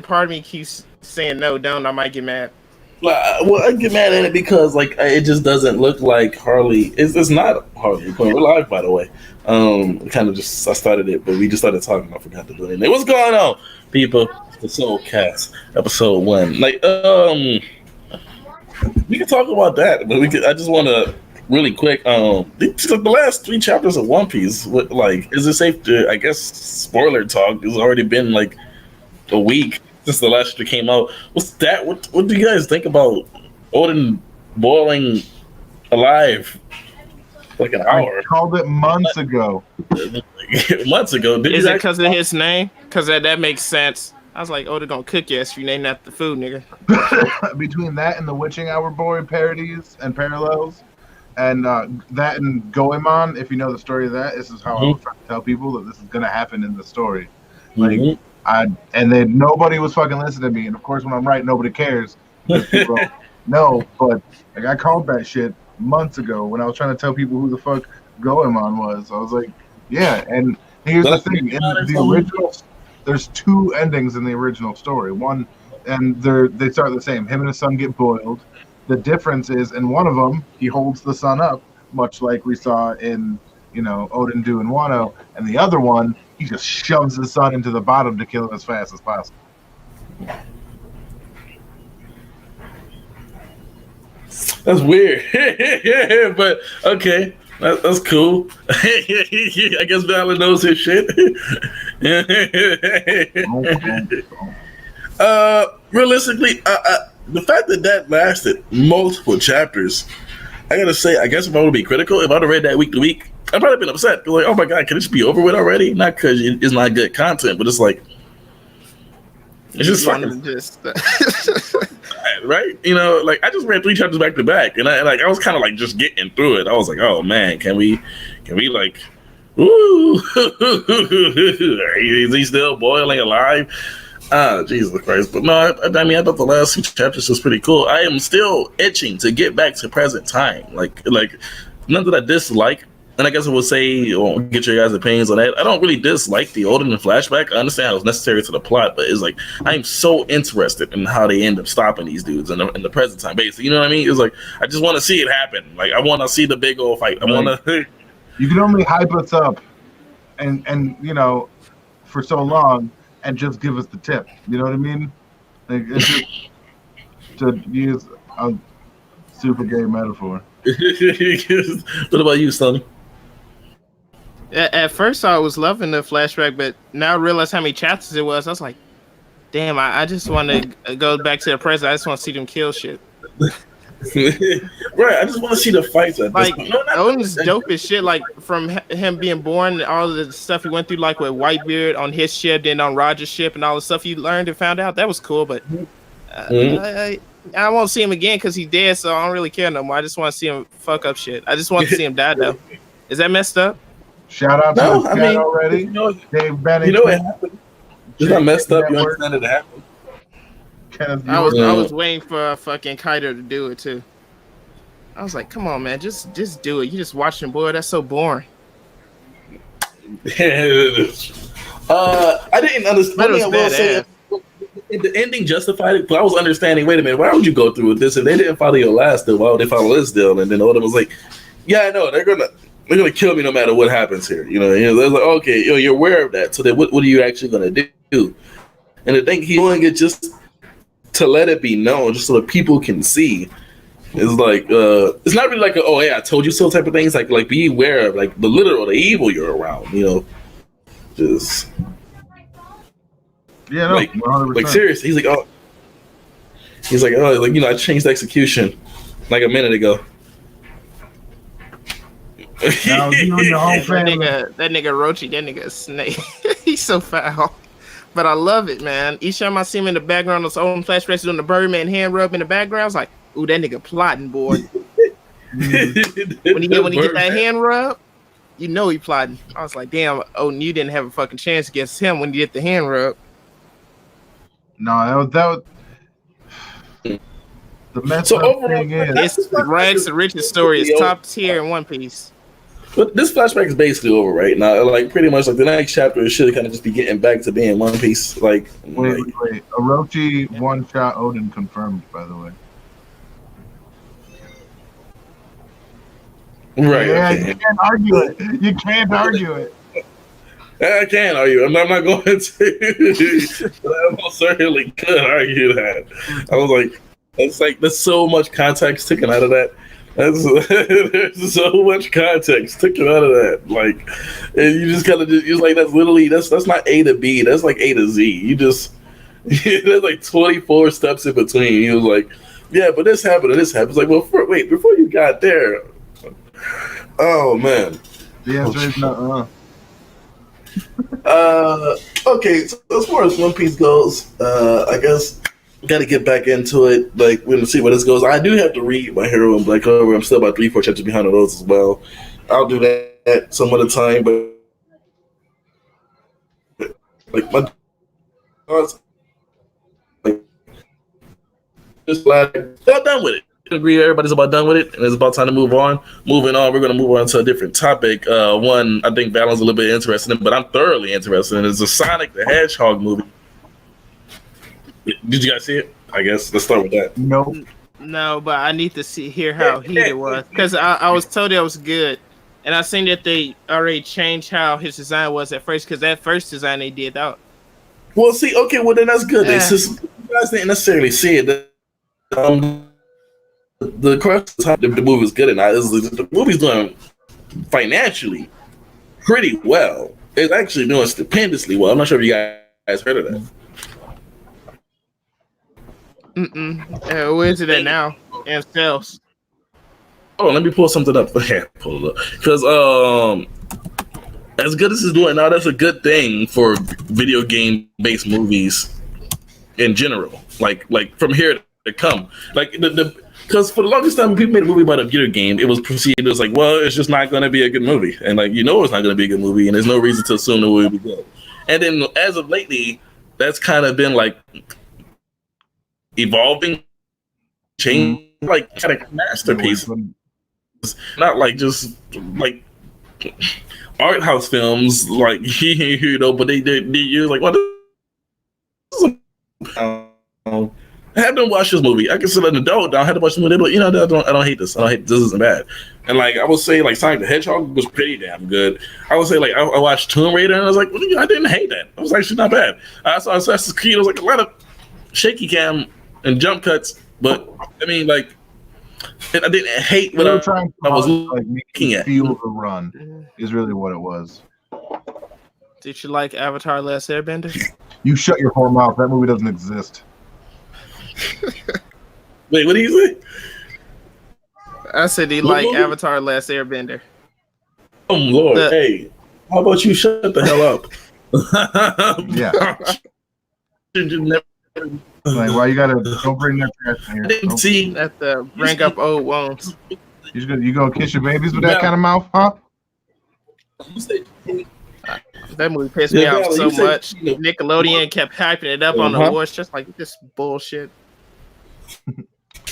part of me keeps saying no, don't. I might get mad. Well, I get mad at it because like it just doesn't look like Harley. It's not Harley Quinn. We're live, by the way. Kind of just I started it, but we just started talking. I forgot to do anything. What's going on, people? The SOULcast, episode 1. Like, we can talk about that, but I just want to really quick. The last 3 chapters of One Piece. Like, is it safe to? I guess spoiler talk. It's already been like a week since the last chapter came out. What's that? What do you guys think about Odin boiling alive? Like an hour. I called it months ago. Months ago. Is it because of his name? Because that makes sense. I was like, They're gonna cook you if you name that the food, nigga. Between that and the Witching Hour Boy parodies and parallels, and that and Goemon, if you know the story of that, this is how I was trying to tell people that this is gonna happen in the story. Like, and then nobody was fucking listening to me, and of course when I'm right, nobody cares. People don't know, but like I called that shit months ago when I was trying to tell people who the fuck Goemon was. I was like, yeah, and here's the thing, in the original. There's 2 endings in the original story. One, and they start the same. Him and his son get boiled. The difference is, in one of them, he holds the son up, much like we saw in, Odin do and Wano. And the other one, he just shoves his son into the bottom to kill him as fast as possible. That's weird. But okay. That's cool. I guess Valor knows his shit. Realistically, the fact that lasted multiple chapters, I gotta say, I guess if I would be critical, if I'd have read that week to week, I'd probably been upset. Like, oh my god, can it just be over with already? Not because it's not good content, but it's like, it's just fucking right? Like I just read 3 chapters back to back, and I was kind of like just getting through it. I was like, oh man, can we like, ooh, is he still boiling alive? Jesus Christ! But no, I mean, I thought the last 2 chapters was pretty cool. I am still itching to get back to present time. Like none that I dislike. And I guess I would say, get your guys' opinions on that. I don't really dislike the Odin flashback. I understand it was necessary to the plot, but it's like I'm so interested in how they end up stopping these dudes in the present time. Basically, you know what I mean? It's like I just want to see it happen. Like I want to see the big old fight. I want to. You can only hype us up, and for so long, and just give us the tip. You know what I mean? Like, it's just to use a super gay metaphor. What about you, Sonny? At first, I was loving the flashback, but now I realize how many chapters it was. I was like, damn, I just want to go back to the present. I just want to see them kill shit. Right, I just want to see the fights. Like, Odin's dope as shit. Like, from him being born, all of the stuff he went through, like with Whitebeard on his ship, then on Roger's ship, and all the stuff he learned and found out, that was cool, but I won't see him again because he's dead, so I don't really care no more. I just want to see him fuck up shit. I just want to see him die, though. Is that messed up? Shout out to the chat already. Dave Bennett. It happened. It's not messed up. You understand it happened. I was waiting for fucking Kaido to do it too. I was like, come on, man, just do it. You just watching, boy. That's so boring. I didn't understand. I will say the ending justified it, but I was understanding. Wait a minute, why would you go through with this if they didn't follow your last deal? Why would they follow this deal? And then Oda was like, "Yeah, I know they're gonna kill me no matter what happens here." They're like, "Okay, you're aware of that. So then, what are you actually gonna do?" And I think he's doing it just to let it be known, just so that people can see. It's like it's not really like oh yeah, I told you so type of things. Like be aware of like the literal, the evil you're around. Just yeah, no, like seriously. He's like I changed the execution like a minute ago. Now, you and your whole family. That nigga Rochi, that nigga Snake. He's so foul. But I love it, man. Each time I see him in the background, those own flashbacks doing the Birdman hand rub in the background, I was like, ooh, that nigga plotting, boy. when he get that hand rub, you know he plotting. I was like, damn, you didn't have a fucking chance against him when you get the hand rub. No, that was the mess up thing is. Rags the Richest story is top tier in One Piece. But this flashback is basically over right now. Like pretty much, like the next chapter should kind of just be getting back to being One Piece. Like, wait. Orochi one-shot Odin confirmed, by the way. Right. Yeah, Okay. you can't argue it. You can't argue it. I can't argue. I'm not going to. But I most certainly could argue that. I was like, there's so much context taken out of that. There's so much context taken out of that. Like, and you just kind of you're like, that's not A to B. That's like A to Z. You just there's like 24 steps in between. He was like, yeah, but this happened and this happened. It's like, well, before you got there. Oh man. The answer is no. Okay, so as far as One Piece goes, I guess got to get back into it. Like, we're gonna see where this goes. I do have to read My Hero and Black Clover. I'm still about 3-4 chapters behind on those as well. I'll do that some other time, but like my thoughts, like just like I'm done with it. I agree, everybody's about done with it, and it's about time to move on. Moving on, we're going to move on to a different topic. One I think Val's a little bit interested in, but I'm thoroughly interested in. It's the Sonic the Hedgehog movie. Did you guys see it? I guess let's start with that. Nope. No, but I need to hear how heated it was, because I was told it was good, and I seen that they already changed how his design was at first, because that first design they did out. Well, see, okay, well then that's good. It's just, you guys didn't necessarily see it. The question of the movie was good or not is the movie's doing financially pretty well. It's actually doing stupendously well. I'm not sure if you guys heard of that. Where is it at now? And sales. Oh, let me pull something up. Pull it up. Because as good as it's doing now, that's a good thing for video game based movies in general. Like from here to come. Like because for the longest time, when people made a movie about a video game, it was perceived as like, well, it's just not going to be a good movie. And like, it's not going to be a good movie, and there's no reason to assume the movie will be good. And then as of lately, that's kind of been like evolving, changing, like kind of masterpiece. Not like just like art house films, like but you're like, what? I haven't watched this movie. I consider an adult. I had to watch the movie, but I don't hate this. This isn't bad. And like I would say, like Sonic the Hedgehog was pretty damn good. I would say like I watched Tomb Raider and I was like, I didn't hate that. It was actually not bad. I saw Assassin's Creed. I was like a lot of shaky cam and jump cuts, but I mean like I didn't hate what I was looking at. Feel the run is really what it was. Did you like Avatar: Last Airbender? You shut your whole mouth. That movie doesn't exist. Wait, what do you say? I said he liked Avatar: Last Airbender. Oh Lord, hey, how about you shut the hell up? Yeah. Like, why you gotta don't bring that trash in here? I didn't see that bring up old wounds. You gonna kiss your babies with that kind of mouth, huh? That movie pissed me off so much. Nickelodeon kept hyping it up on the awards, just like this bullshit.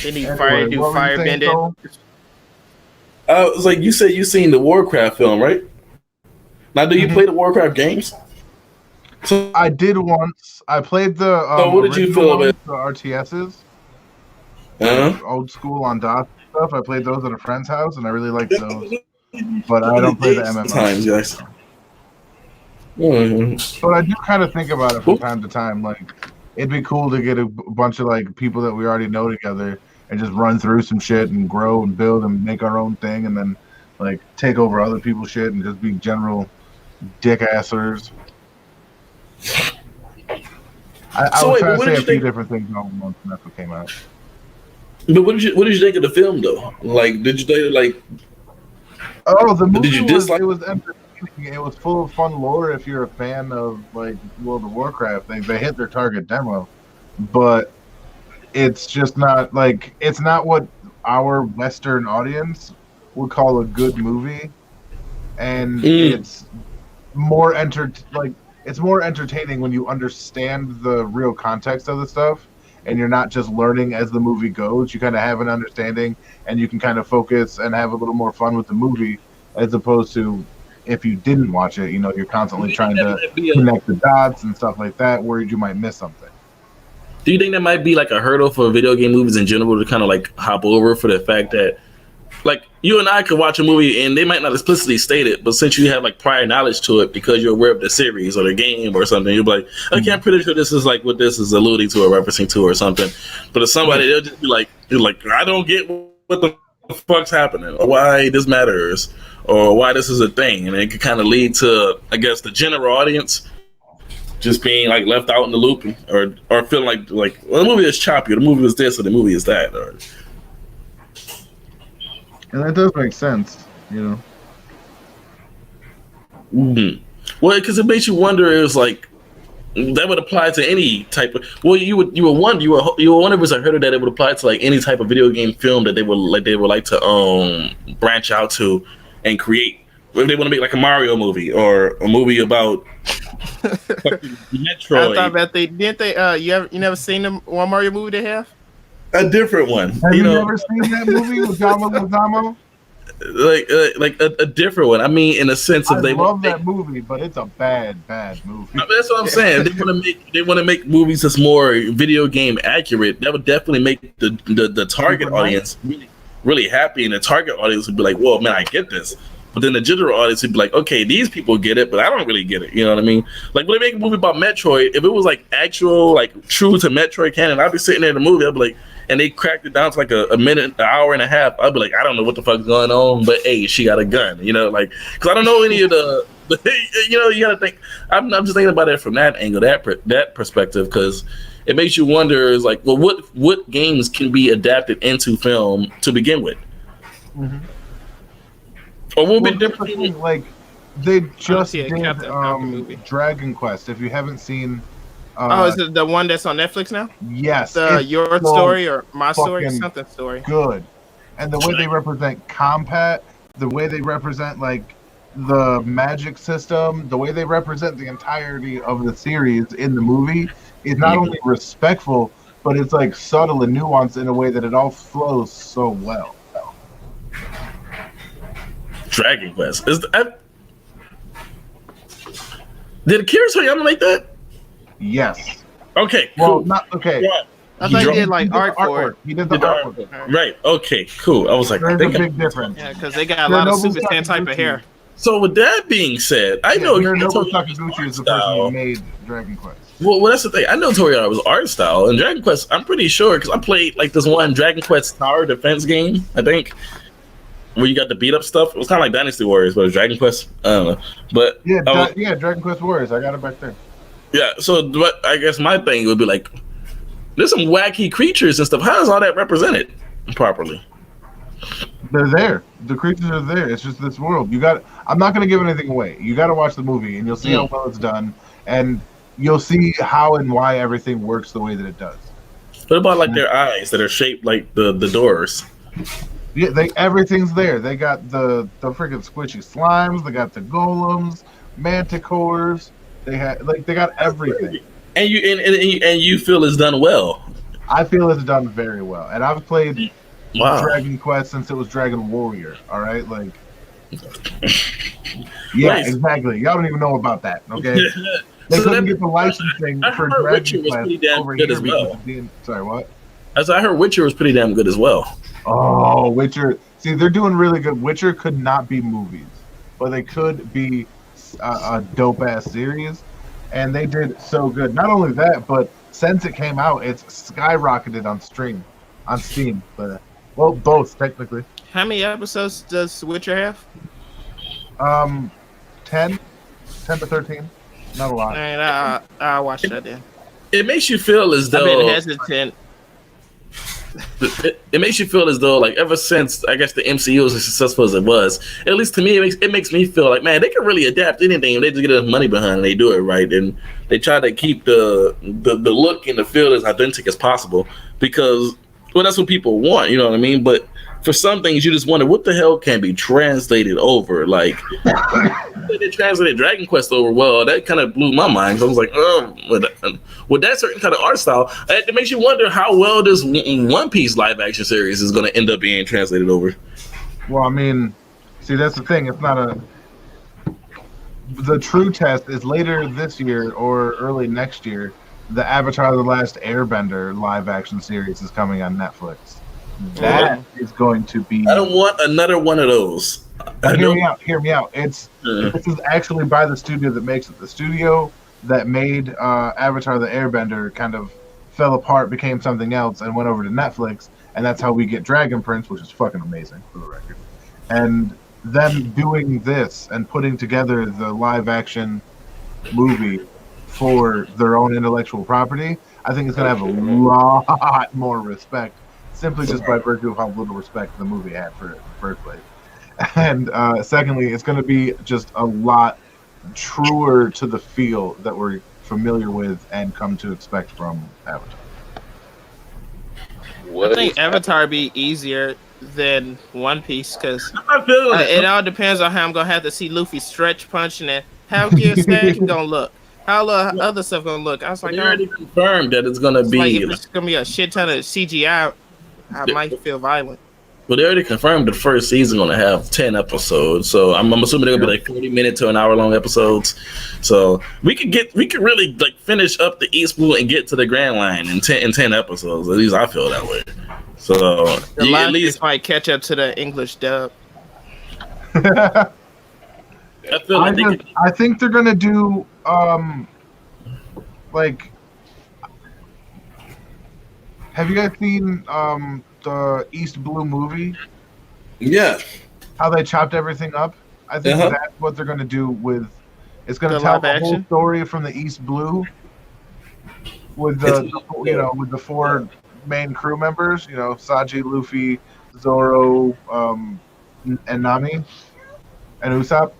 They need fire to do firebending. It was like you said you seen the Warcraft film, right? Now, do you play the Warcraft games? So, I did once. I played the. What did you feel about the RTSs? Uh-huh. Old school on DOS stuff. I played those at a friend's house, and I really liked those. But I don't play the MMO. Times, guys. But I do kind of think about it from time to time. Like, it'd be cool to get a bunch of like people that we already know together and just run through some shit and grow and build and make our own thing, and then like take over other people's shit and just be general dick-assers. I was trying to say a few different things all month, and that's what came out. But what did you think of the film though? Like, did you think like? Oh, the movie did you dislike? It was entertaining. It was full of fun lore. If you're a fan of like World of Warcraft, they hit their target demo, but it's just not like it's not what our Western audience would call a good movie, and it's more it's more entertaining when you understand the real context of the stuff, and you're not just learning as the movie goes. You kind of have an understanding, and you can kind of focus and have a little more fun with the movie as opposed to if you didn't watch it, you're constantly trying to be connect the dots and stuff like that, worried you might miss something. Do you think that might be like a hurdle for video game movies in general to kind of like hop over for the fact that, like, you and I could watch a movie and they might not explicitly state it, but since you have like prior knowledge to it because you're aware of the series or the game or something, you'll be like, okay, I'm pretty sure this is like what this is alluding to or referencing to or something. But if somebody, they'll just be like, I don't get what the fuck's happening or why this matters or why this is a thing. And it could kind of lead to, I guess, the general audience just being like left out in the loop or feeling like well, the movie is choppy or the movie is this or the movie is that. And that does make sense, Mm-hmm. Well, because it makes you wonder. It was like that would apply to any type of. Well, you would wonder if it's a hurdle that it would apply to like any type of video game film that they would like to branch out to and create. If they want to make like a Mario movie or a movie about Metroid. I thought about didn't they? You never seen them one Mario movie they have? A different one. Have you never seen that movie with Damo Lozamo? Like a different one. I mean, in a sense of I love that movie, but it's a bad movie. I mean, that's what I'm saying. They want to make movies that's more video game accurate. That would definitely make the target audience really happy, and the target audience would be like, "Whoa, man, I get this." But then the general audience would be like, "Okay, these people get it, but I don't really get it." You know what I mean? Like when they make a movie about Metroid, if it was like actual, like true to Metroid canon, I'd be sitting there in the movie. I'd be like, and they cracked it down to like a minute, an hour and a half. I'd be like, I don't know what the fuck's going on, but hey, she got a gun. Like because I don't know any of the you got to think. I'm just thinking about it from that angle, that perspective, because it makes you wonder. Is like, well, what games can be adapted into film to begin with? Mm-hmm. Or what would be different? Like they just did movie. Dragon Quest. If you haven't seen, is it the one that's on Netflix now? Yes, Your Story or My Story, something story. Good, and the way they represent combat, the way they represent like the magic system, the way they represent the entirety of the series in the movie is not only respectful, but it's like subtle and nuanced in a way that it all flows so well. Dragon Quest did Akira Toriyama make that? Yes. Okay. Well, cool. not okay. Yeah. I thought he did like art for it. He did the artwork. Right. Okay. Cool. I was like, there's a big difference. Yeah, because they got a lot of Super Saiyan type of hair. So with that being said, I know Nobuo Sakaguchi is the person who made Dragon Quest. Well, that's the thing. I know Toriyama's art style, and Dragon Quest. I'm pretty sure because I played like this one Dragon Quest Tower Defense game. I think. Where you got the beat up stuff. It was kind of like Dynasty Warriors, but it was Dragon Quest. I don't know. But Dragon Quest Warriors. I got it back there. Yeah, so I guess my thing would be like, there's some wacky creatures and stuff. How is all that represented properly? They're there. The creatures are there. It's just this world. I'm not going to give anything away. You got to watch the movie, and you'll see how well it's done, and you'll see how and why everything works the way that it does. What about like their eyes that are shaped like the doors? Yeah, everything's there. They got the freaking squishy slimes. They got the golems, manticores. They got everything. And you feel it's done well. I feel it's done very well. And I've played Dragon Quest since it was Dragon Warrior. All right, like yeah, nice. Exactly. Y'all don't even know about that. Okay, they couldn't get the licensing for Dragon Quest over here. Well. Sorry, what? As I heard, Witcher was pretty damn good as well. Oh, Witcher. See, they're doing really good. Witcher could not be movies, but they could be a dope-ass series, and they did so good. Not only that, but since it came out, it's skyrocketed on Steam. But, well, both, technically. How many episodes does Witcher have? 10 to 13. Not a lot. All right, I'll watch that then. It makes you feel as though... I've been hesitant. It makes you feel as though, like, ever since I guess the MCU was as successful as it was, at least to me, it makes me feel like, man, they can really adapt anything if they just get enough money behind it and they do it right, and they try to keep the look and the feel as authentic as possible because, well, that's what people want, you know what I mean? But for some things, you just wonder what the hell can be translated over. Like, they translated Dragon Quest over. Well, that kind of blew my mind. So I was like, with that certain kind of art style, it makes you wonder how well this One Piece live action series is going to end up being translated over. Well, I mean, See, that's the thing. It's not a. The true test is later this year or early next year. The Avatar: The Last Airbender live action series is coming on Netflix. That is going to be. I don't want another one of those. Hear me out. Hear me out. This is actually by the studio that makes it. The studio that made Avatar: The Airbender kind of fell apart, became something else, and went over to Netflix, and that's how we get Dragon Prince, which is fucking amazing for the record. And them doing this and putting together the live action movie for their own intellectual property, I think it's going to have a lot more respect, simply just by virtue of how little respect the movie had for it in the first place. And secondly, it's going to be just a lot truer to the feel that we're familiar with and come to expect from Avatar. I think Avatar be easier than One Piece because it all depends on how I'm gonna have to see Luffy stretch punching and how Gear Stacking gonna look, how other stuff gonna look. I was like, they already confirmed that it's gonna be. Like, if it's gonna be a shit ton of CGI, I might feel violent. But they already confirmed the first season gonna have 10 episodes, so I'm assuming they're gonna be like 40-minute to an hour-long episodes. So we could really like finish up the East Blue and get to the Grand Line in 10 episodes. At least I feel that way. So at least might catch up to the English dub. I think they're gonna do like. Have you guys seen the East Blue movie? Yeah. How they chopped everything up? I think that's what they're gonna do with. It's gonna tell the whole story from the East Blue with with the four main crew members, Saji, Luffy, Zoro, and Nami, and Usopp.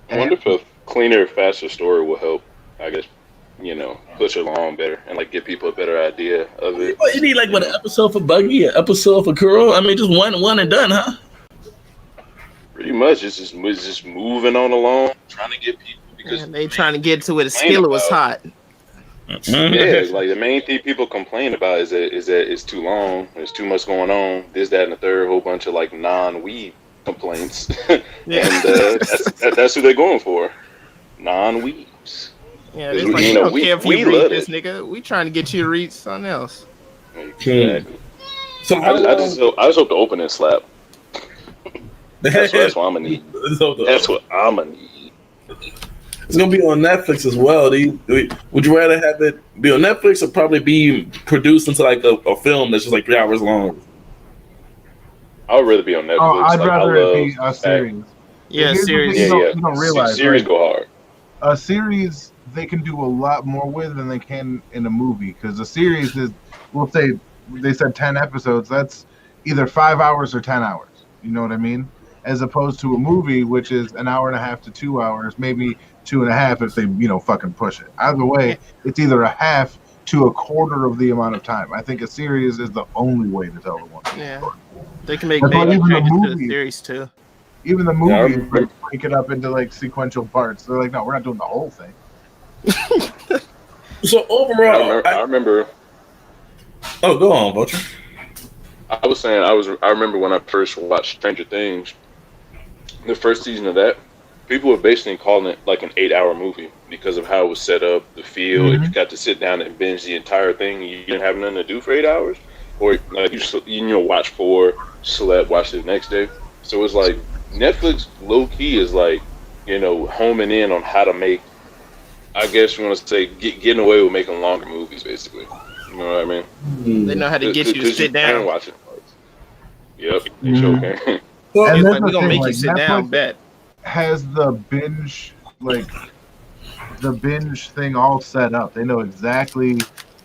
I wonder if a cleaner, faster story will help, I guess, push it along better and like give people a better idea of it. You need like an episode for Buggy, an episode for Kuro? I mean, just one and done, huh? Pretty much, it's just moving on along, trying to get people because they trying to get to where the skillet was hot. Yeah, like the main thing people complain about is that it's too long. There's too much going on. This, that, and the third. Whole bunch of like non-weeb complaints, and that's who they're going for. Non-weebs. Yeah, it's like, we don't care if you read this, nigga. We trying to get you to read something else. Exactly. So I just hope the opening slap. That's what I'm gonna need. That's what I'm gonna need. It's gonna be on Netflix as well. Would you rather have it be on Netflix or probably be produced into like a film that's just like 3 hours long? I would rather be on Netflix. Oh, I'd rather it be a series. Yeah, series. You don't realize series go hard. A series they can do a lot more with than they can in a movie because a series is, we'll say, they said 10 episodes. That's either 5 hours or 10 hours. You know what I mean? As opposed to a movie, which is an hour and a half to 2 hours, maybe 2.5 if they, fucking push it. Either way, it's either a half to a quarter of the amount of time. I think a series is the only way to tell the one. Yeah, they can make major changes to the series too. Even the movies break it up into like sequential parts. They're like, no, we're not doing the whole thing. So overall, I remember. Oh, go on, Butcher. I was saying I remember when I first watched Stranger Things, the first season of that, people were basically calling it like an 8-hour movie because of how it was set up, the feel. If you got to sit down and binge the entire thing, you didn't have nothing to do for 8 hours, or like you watch 4, slept, watched it the next day. So it was like Netflix low key is like homing in on how to make. I guess you want to say getting away with making longer movies, basically. You know what I mean? They know how to get you to sit down and watch it. Yep, they sure can. Well, we're gonna make you sit down. Bet has the binge thing all set up. They know exactly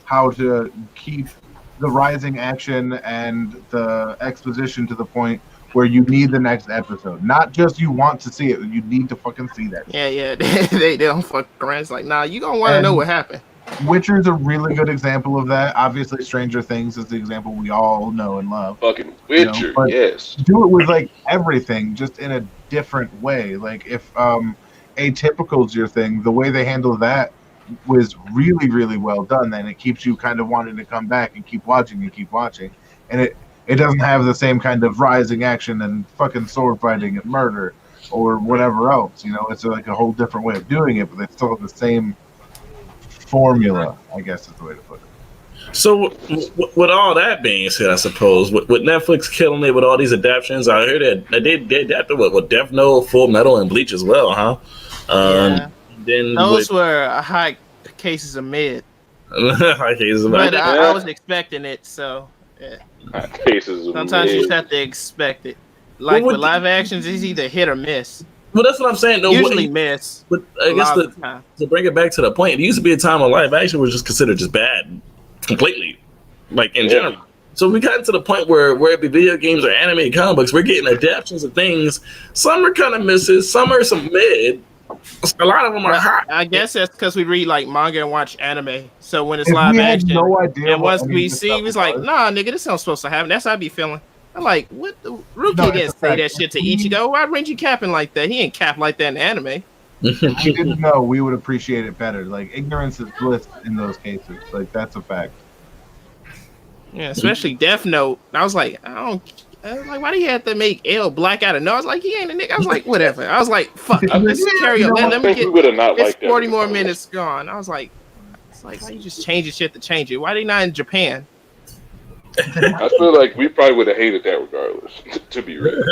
how to keep the rising action and the exposition to the point where you need the next episode. Not just you want to see it, you need to fucking see that. Yeah. they don't fuck around. It's like, nah, you gonna want to know what happened. Witcher's a really good example of that. Obviously, Stranger Things is the example we all know and love. Fucking Witcher, yes. Do it with like everything, just in a different way. Like if Atypical's your thing, the way they handle that was really, really well done. Then it keeps you kind of wanting to come back and keep watching. And It doesn't have the same kind of rising action and fucking sword fighting and murder or whatever else. You know, it's like a whole different way of doing it, but they still have the same formula, I guess is the way to put it. So, with all that being said, I suppose with Netflix killing it with all these adaptations, I heard that they adapted with Death Note, Full Metal, and Bleach as well, huh? Yeah. Then those were high cases of mid. high cases of But mid. I was expecting it, so yeah. Cases of Sometimes mid. you just have to expect it. Like Well, with live actions, it's either hit or miss. Well, that's what I'm saying. No, Usually miss. But I guess to bring it back to the point, it used to be a time when live action was just considered just bad, completely, like in general. So we got to the point where it be video games or animated comic books, we're getting adaptations of things. Some are kind of misses, some are some mid. A lot of them are hot. I guess that's because we read like manga and watch anime. So when it's If live we had action, no idea and what once any we of this see, stuff we was like, was. nah, nigga, this ain't supposed to happen. That's how I be feeling. I'm like, what? Rookie No, it's didn't a say fact. that shit to Ichigo. Why Renji capping like that? He ain't cap like that in anime. If we didn't know, we would appreciate it better. Like, ignorance is bliss in those cases. Like, that's a fact. Yeah, especially Death Note. I was like, I was like, why do you have to make L black out of no? I was like, he ain't a nigga. I was like, whatever. I was like, fuck. Let's carry on. Let me we get. would have not It's liked that. 40 more minutes gone. I was like, it's like, why you just changing shit to change it? Why they not in Japan? I feel like we probably would have hated that regardless. To be real,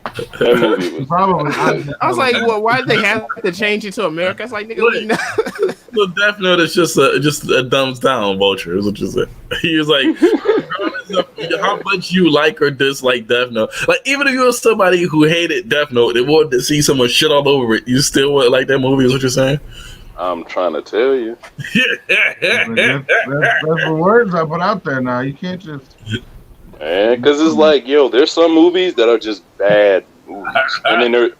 that movie was Probably. I was like, well, why did they have to change it to America? It's like, nigga, we know. So Death Note is just a thumbs down vulture, is what you said. He was like, regardless of how much you like or dislike Death Note, like even if you were somebody who hated Death Note and wanted to see someone shit all over it, you still would like that movie, is what you're saying? I'm trying to tell you. That's the words I put out there now. You can't just. Man, because it's like, yo, there's some movies that are just bad movies, and then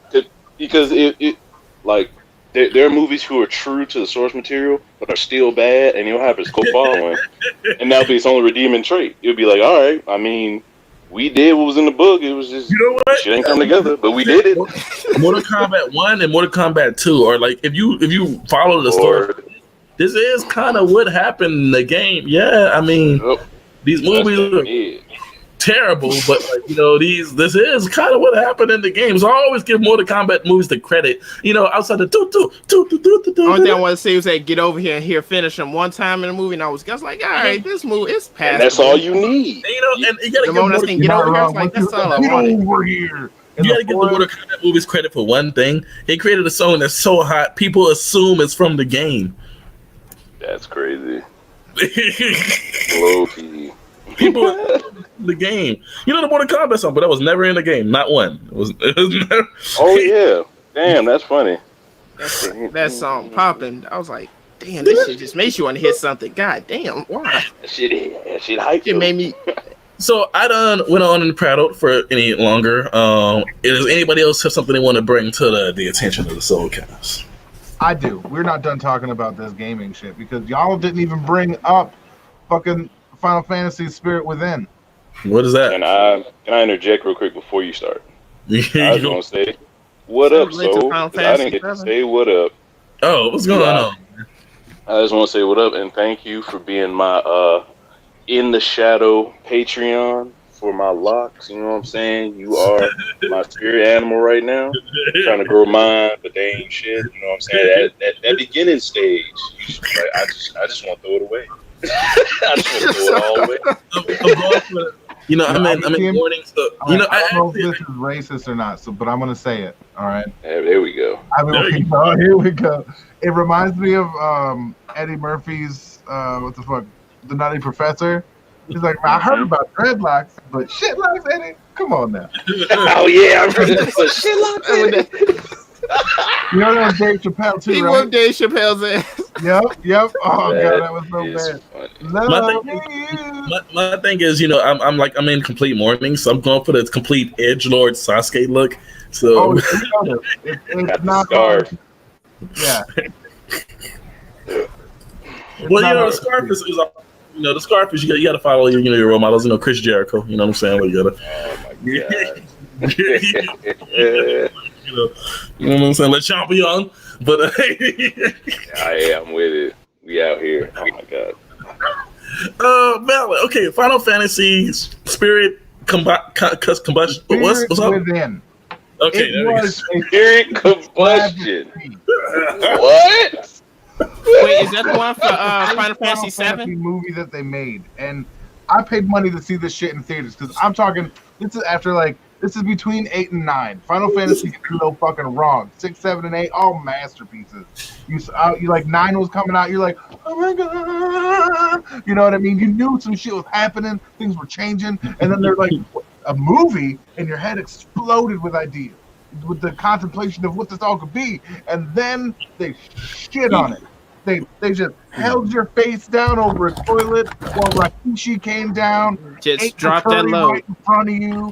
because like there are movies who are true to the source material but are still bad, and you'll have its cult following, and that'll be its only redeeming trait. You'll be like, all right, I mean, we did what was in the book. It was just, you know what? Shit ain't come together, but we did it. Mortal Kombat 1 and Mortal Kombat 2, or like if you follow the story, this is kind of what happened in the game. Yeah, I mean, these movies are terrible, but like, you know, this is kind of what happened in the games. I always give Mortal Kombat movies the credit, you know, outside the Only thing I want to say was that get over here and hear finish them one time in the movie, and I was like, all right, this movie is past. And that's all you need. And, you know, and you gotta the give moment I seen get over here, I was like, that's all I wanted. Over here. You gotta give the Mortal Kombat movies credit for one thing. They created a song that's so hot, people assume it's from the game. That's crazy. Low key. People the game. You know the Mortal Kombat song, but that was never in the game. Not one. It was never. Oh yeah. Damn, that's funny. That song popping. I was like, damn, this shit just makes you want to hit something. God damn, why? That shit hyped. It made me. So I done went on and prattled for any longer. Does anybody else have something they want to bring to the attention of the SOULcast? I do. We're not done talking about this gaming shit because y'all didn't even bring up fucking Final Fantasy Spirit Within. What is that? Can I interject real quick before you start? I was gonna say, what up, so I didn't get to say what up. Oh, what's going on? I just want to say what up and thank you for being my in the shadow Patreon for my locks. You know what I'm saying? You are my spirit animal right now. I'm trying to grow mine, but they ain't shit. You know what I'm saying? That beginning stage, I just want to throw it away. I just want to throw it all away. I'm going for, you know, I'm in morning, so you know, I don't know if this is racist or not, but I'm gonna say it. All right. Yeah, there we go. Here we go. It reminds me of Eddie Murphy's what the fuck, The Nutty Professor. He's like, I heard about dreadlocks, but shitlocks, Eddie. Come on now. Oh yeah, I heard about shitlocks, Eddie. You know that was Dave Chappelle too, He right? whooped Dave Chappelle's ass. Yep. Oh god, that was so bad. My thing is, you know, I'm in complete mourning, so I'm going for the complete edgelord Sasuke look. So it's not hard. Yeah. Well, you know, the scarf is you know, the scarf is you got to follow your role models. You know, Chris Jericho. You know what I'm saying? Like, you gotta. Oh my god. You know what I'm saying? Let's champion. But I'm with it. We out here. Oh my god. Valid. Okay, Final Fantasy spirit combustion. What's up? Within. Okay, It was a Spirit combustion. What? Wait, is that the one for Final Fantasy VII? movie that they made? And I paid money to see this shit in theaters because I'm talking. This is after this is between 8 and 9. Final Fantasy gets no fucking wrong. 6, 7, and 8, all masterpieces. You like 9 was coming out. You're like, oh my god, you know what I mean? You knew some shit was happening. Things were changing, and then they're like a movie, and your head exploded with ideas, with the contemplation of what this all could be, and then they shit on it. They just held your face down over a toilet while Rakishi came down, just drop that load right in front of you.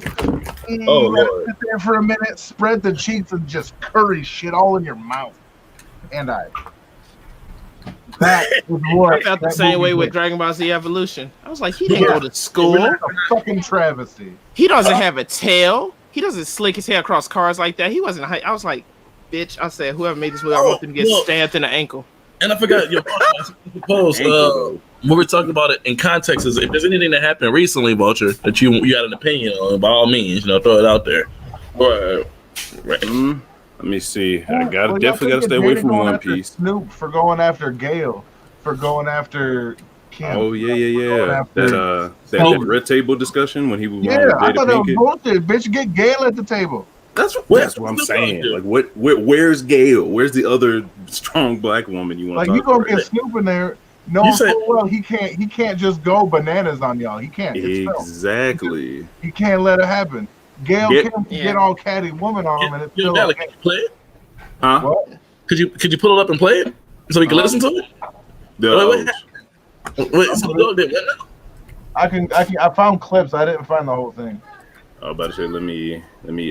Let it sit there for a minute, spread the cheeks, and just curry shit all in your mouth. And that is what I felt the same way with Dragon Ball Z Evolution. I was like, he didn't go to school. A fucking travesty. He doesn't have a tail. He doesn't slick his hair across cars like that. He wasn't. I was like, bitch. I said, whoever made this movie, I want them to get stabbed in the ankle. And I forgot your post. When we're talking about it in context, is if there's anything that happened recently, Vulture, that you got an opinion on, by all means, throw it out there. Right. Let me see. I definitely gotta stay away from One Piece. Snoop for going after Gale, for going after Kim. Oh yeah. That red table discussion when he was I thought that was bullshit. Bitch, get Gale at the table. That's what I'm saying. Like, where's Gale? Where's the other strong black woman you want to talk you gonna about? get Snoop in there? No, well, he can't just go bananas on y'all. He can't. Exactly. He can't let it happen. Gale can get all catty woman on him, and it's still. Can you play it? Huh? What? Could you pull it up and play it so we can listen to it? I found clips. I didn't find the whole thing. I was about to say, let me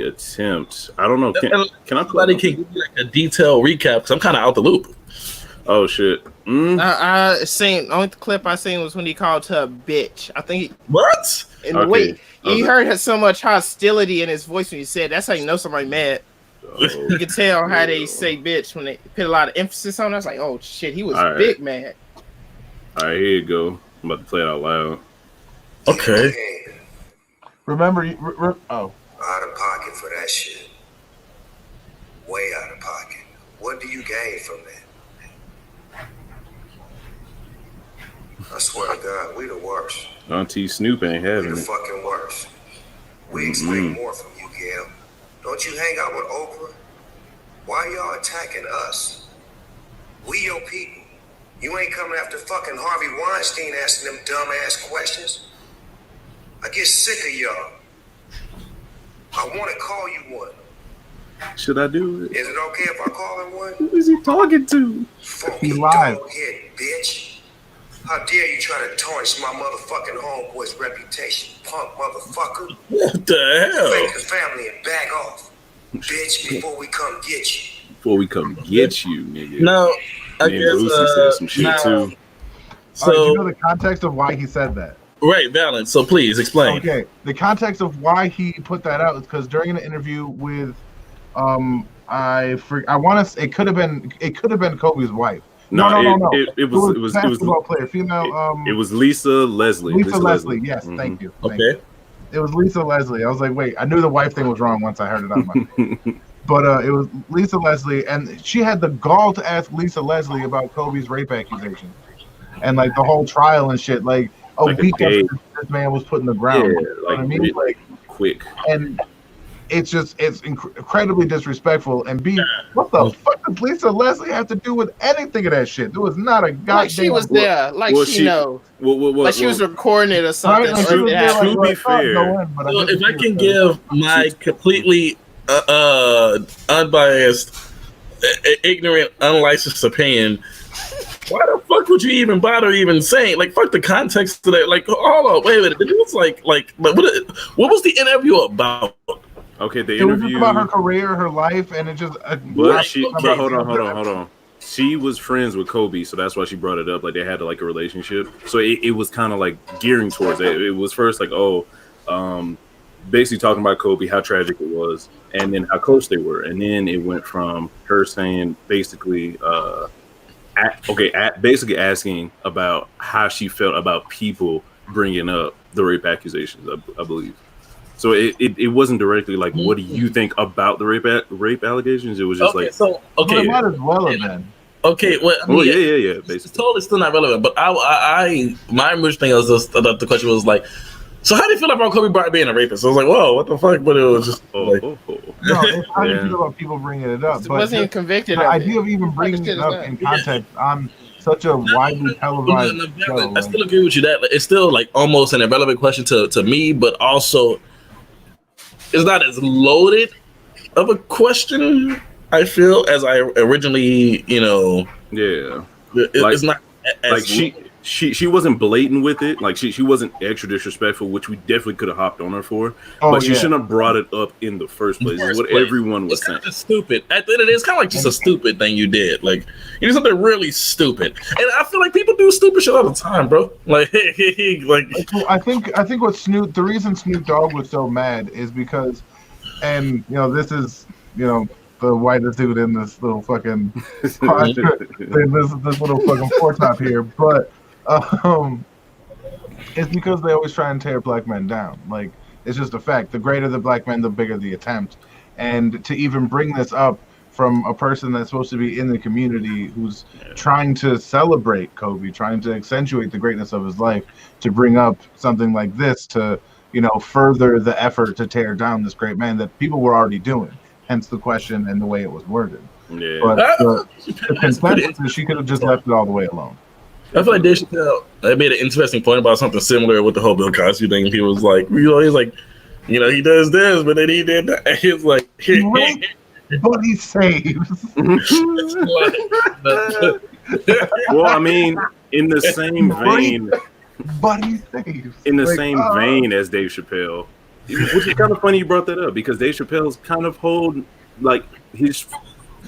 attempt. I don't know. Can I play? Somebody can give me a detailed recap because I'm kind of out the loop. Oh shit! I seen only clip I seen was when he called her a bitch. I think what? And the way you heard so much hostility in his voice when he said, "That's how you know somebody mad." You can tell how they say bitch when they put a lot of emphasis on it. I was like, "Oh shit, he was big mad." All right, here you go. I'm about to play it out loud. Okay. Remember, out of pocket for that shit. Way out of pocket. What do you gain from that? I swear to God, we the worst. Auntie Snoop ain't having We the it. fucking worst. We expect more from you, Gail. Don't you hang out with Oprah? Why y'all attacking us? We your people. You ain't coming after fucking Harvey Weinstein asking them dumbass questions. I get sick of y'all. I want to call you one. Should I do it? Is it okay if I call him one? Who is he talking to? Funky live. dog-head bitch. How dare you try to tarnish my motherfucking homeboy's reputation, punk motherfucker. What the hell? Fake the family and back off, bitch, before we come get you. Before we come get you, nigga. No, I Me and guess Lucy said some shit too. So, do you know the context of why he said that? Right, balance. So please explain. Okay, the context of why he put that out is because during an interview with, I want to. It could have been Kobe's wife. No. It was basketball player, female. It was Lisa Leslie. Lisa Leslie. Yes, Mm-hmm. thank you. Okay. It was Lisa Leslie. I was like, wait, I knew the wife thing was wrong once I heard it on my. But it was Lisa Leslie, and she had the gall to ask Lisa Leslie about Kobe's rape accusation, and like the whole trial and shit. Like, beat this man was put in the ground. Yeah, you know what I mean? Like, quick. And it's incredibly disrespectful. And what the fuck does Lisa Leslie have to do with anything of that shit? There was not a goddamn. Like she was there, she knows. Like she was recording it or something. Right? To be fair, if I can give my completely unbiased, ignorant, unlicensed opinion, why the fuck would you even bother even saying? Like, fuck the context of that. Like, hold on, wait a minute. It was like what was the interview about? Okay, the it was interview just about her career, her life, and it just. But hold on. She was friends with Kobe, so that's why she brought it up. Like they had like a relationship, so it was kind of like gearing towards it. It was first like, basically talking about Kobe, how tragic it was, and then how close they were, and then it went from her saying basically, basically asking about how she felt about people bringing up the rape accusations, I believe. So it wasn't directly like, what do you think about the rape allegations? It was just okay, like, so okay, But it might as well have been. okay. Well, I mean, yeah. It's Basically, totally still not relevant. But my original thing was just, the question was like, so how do you feel about Kobe Bryant being a rapist? So I was like, whoa, what the fuck? But it was just No, it's how you feel about people bringing it up. It But wasn't even convicted the of idea it. of even bringing it up in context on such a widely I televised show. still agree with you that it's still like almost an irrelevant question to me, but also it's not as loaded of a question, I feel, as I originally, yeah. It's not as like she wasn't blatant with it. Like she wasn't extra disrespectful, which we definitely could have hopped on her for. But she shouldn't have brought it up in the first place. Is what everyone was saying. It's stupid. At the end of the day, it's kind of like just a stupid thing you did. Like you did something really stupid, and I feel like people do stupid shit all the time, bro. Like, I think the reason Snoop Dogg was so mad is because, and this is the whitest dude in this little fucking this little fucking four top here, but it's because they always try and tear black men down. Like, it's just a fact. The greater the black men, the bigger the attempt. And to even bring this up from a person that's supposed to be in the community who's trying to celebrate Kobe, trying to accentuate the greatness of his life, to bring up something like this to, further the effort to tear down this great man that people were already doing. Hence the question and the way it was worded. Yeah. But the consensus is she could have just left it all the way alone. I feel like Dave Chappelle made an interesting point about something similar with the whole Bill Cosby thing. He was like, he's like, he does this, but then he did that. And he's like, but he saves. Well, I mean, in the same vein, but he saves. In the same vein as Dave Chappelle, which is kind of funny you brought that up, because Dave Chappelle's kind of whole, like, his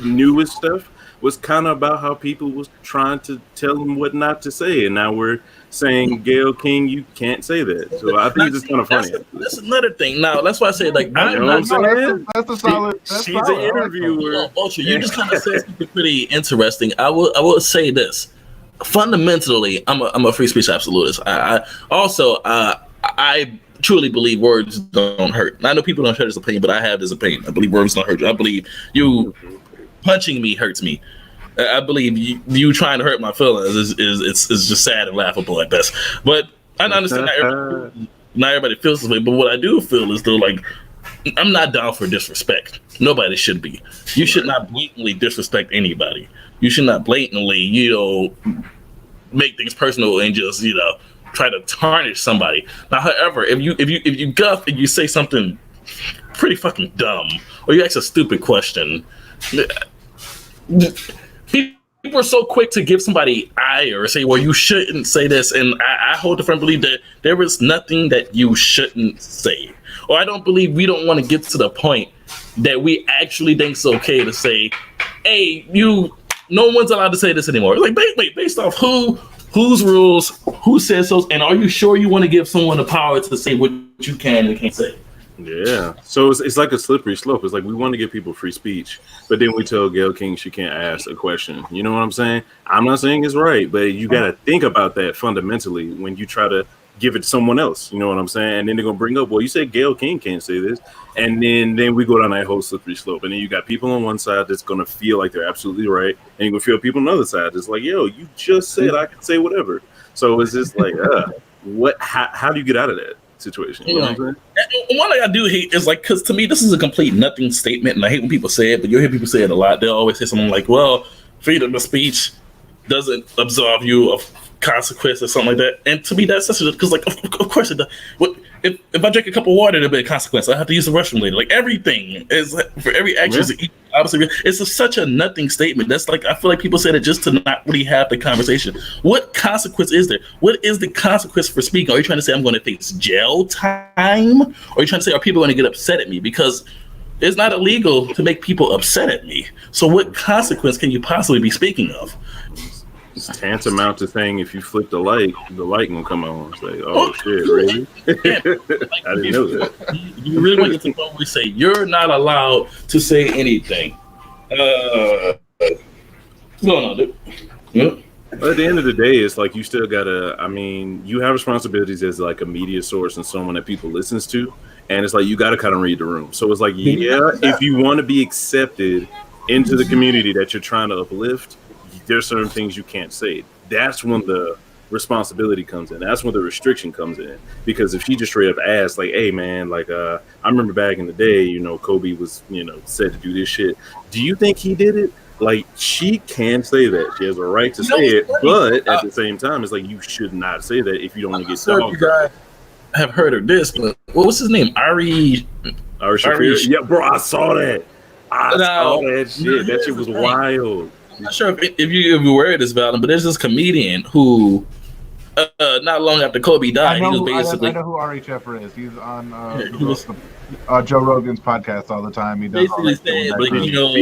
newest stuff was kind of about how people was trying to tell him what not to say, and now we're saying, Gayle King, you can't say that. So I think it's kind of funny. That's another thing. Now, that's why I say, like, you know what I'm saying? That's a solid. She's an interviewer. You just kind of said something pretty interesting. I will say this. Fundamentally, I'm a free speech absolutist. I truly believe words don't hurt. I know people don't share this opinion, but I have this opinion. I believe words don't hurt you. I believe you punching me hurts me. I believe you trying to hurt my feelings is just sad and laughable at best. But I understand not everybody feels this way. But what I do feel is, though, like, I'm not down for disrespect. Nobody should be. You should not blatantly disrespect anybody. You should not blatantly, make things personal and just, try to tarnish somebody. Now, however, if you guff and you say something pretty fucking dumb, or you ask a stupid question, people are so quick to give somebody ire or say, well, you shouldn't say this. And I hold the firm belief that there is nothing that you shouldn't say. Or I don't believe we don't want to get to the point that we actually think it's okay to say, hey, no one's allowed to say this anymore. Like, wait, based off whose rules, who says so, and are you sure you want to give someone the power to say what you can and can't say? Yeah. So it's like a slippery slope. It's like we want to give people free speech, but then we tell Gayle King she can't ask a question. You know what I'm saying? I'm not saying it's right, but you got to think about that fundamentally when you try to give it to someone else. You know what I'm saying? And then they're going to bring up, well, you said Gayle King can't say this. And then we go down that whole slippery slope. And then you got people on one side that's going to feel like they're absolutely right. And you're going to feel people on the other side that's like, yo, you just said I can say whatever. So it's just like, how do you get out of that situation? You know what I'm saying? One thing I do hate is, like, because to me, this is a complete nothing statement. And I hate when people say it, but you'll hear people say it a lot. They'll always say something like, well, freedom of speech doesn't absolve you of consequence or something like that. And to me, that's such a, because, like, of course it does. If I drink a cup of water, there'll be a consequence. I have to use the restroom later. Like, everything is, for every action, obviously, it's such a nothing statement. That's like, I feel like people say that just to not really have the conversation. What consequence is there? What is the consequence for speaking? Are you trying to say I'm going to face jail time? Or are you trying to say, are people going to get upset at me? Because it's not illegal to make people upset at me. So what consequence can you possibly be speaking of? It's tantamount to saying if you flip the light gonna come on. It's like, oh shit, really? I didn't know that. You really want to get to the point where we say you're not allowed to say anything. What's going on, dude? But at the end of the day, it's like you still gotta. I mean, you have responsibilities as like a media source and someone that people listens to, and it's like you gotta kind of read the room. So it's like, yeah, if you want to be accepted into the community that you're trying to uplift, there's certain things you can't say. That's when the responsibility comes in. That's when the restriction comes in. Because if she just straight up asked, like, "Hey, man, like, I remember back in the day, you know, Kobe was, you know, said to do this shit. Do you think he did it?" Like, she can say that. She has a right to say it, but at the same time, it's like you should not say that if you don't want to get dogged. You guys have heard of this, but what was his name? Ari Shaffir? Yeah, bro, I saw that. I saw that shit. That shit was wild. I'm not sure if you're aware of this, Valen, but there's this comedian who, not long after Kobe died, he was basically. I know who Ari Sheffer is. He's on Joe Rogan's podcast all the time. He does basically saying, like, you know,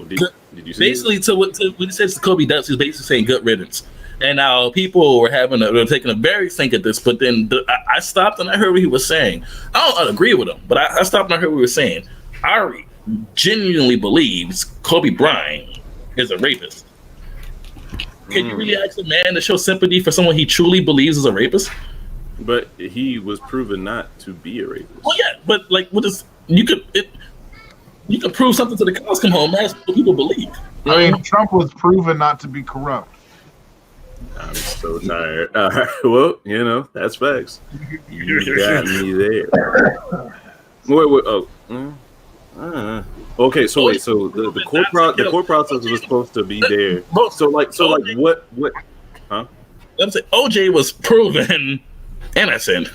did you see basically to what he says to Kobe does, he's basically saying good riddance. And now people were taking a very think at this, but then I stopped and I heard what he was saying. I don't agree with him, but I stopped and I heard what he was saying. Ari genuinely believes Kobe Bryant is a rapist. Can you really ask a man to show sympathy for someone he truly believes is a rapist? But he was proven not to be a rapist. Well, yeah, but like, what is you could prove something to the cows come home. That's what people believe. I mean, Trump was proven not to be corrupt. I'm so tired. All right, well, you know, that's facts. You got me there. Wait. Okay, so wait. So the court process was supposed to be there. So like what? Huh? Let me say, OJ was proven innocent.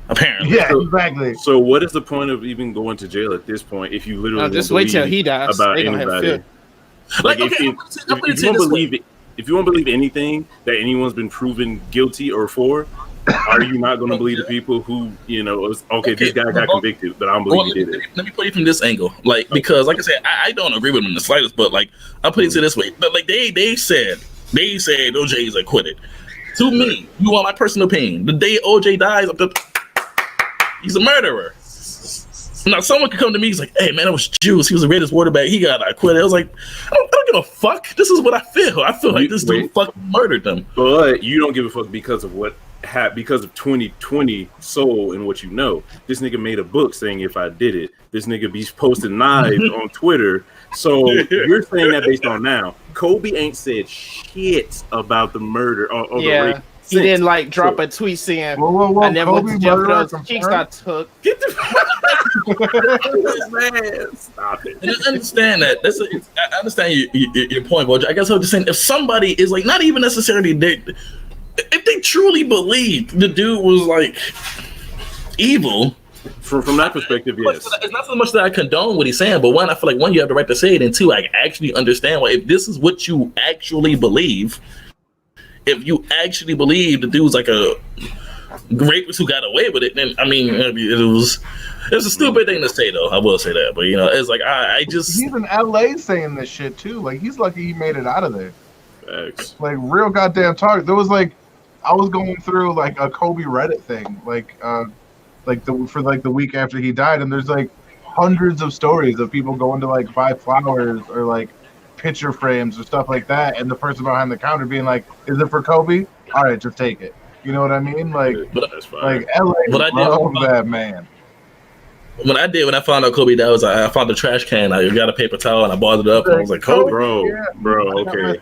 Apparently, yeah, exactly. So what is the point of even going to jail at this point if you literally just wait till he dies about anybody? Like, if you won't believe anything that anyone's been proven guilty or for, are you not going to believe the people who, you know, this guy got convicted, but I don't believe he did it? Let me put it from this angle, like, because, like I said, I don't agree with him in the slightest, but like, I'll put it to this way, but like they said OJ is acquitted. To me, you want my personal opinion? The day OJ dies, he's a murderer. Now, someone could come to me, he's like, "Hey, man, it was Juice. He was the greatest quarterback. He got acquitted." I was like, I don't give a fuck. This is what I feel. I feel like this dude fucking murdered them. But you don't give a fuck because of what because of 2020 soul and what you know. This nigga made a book saying if I did it. This nigga be posting knives on Twitter. So you're saying that based on now. Kobe ain't said shit about the murder or the rape. He didn't like drop a tweet saying, "I never went to jail for those cheeks I took." Get the man, stop it. And I understand that. I understand your point, but I guess I'm just saying, if somebody is like, not even necessarily if they truly believe the dude was like evil. From that perspective, yes. It's not so much that I condone what he's saying, but one, I feel like you have the right to say it, and two, I actually understand why. If this is what you actually believe. If you actually believe the dude's like a rapist who got away with it, then I mean, it was a stupid thing to say, though. I will say that, but you know, it's like I just he's in LA saying this shit too. Like, he's lucky he made it out of there. Thanks. Like, real goddamn talk. There was like, I was going through like a Kobe Reddit thing, for the week after he died, and there's like hundreds of stories of people going to like buy flowers or like picture frames or stuff like that, and the person behind the counter being like, "Is it for Kobe? All right, just take it." You know what I mean? Like, like LA love that man. When I found out Kobe died, I found the trash can. I got a paper towel and I balled it up. And I was like, "Kobe, bro, okay."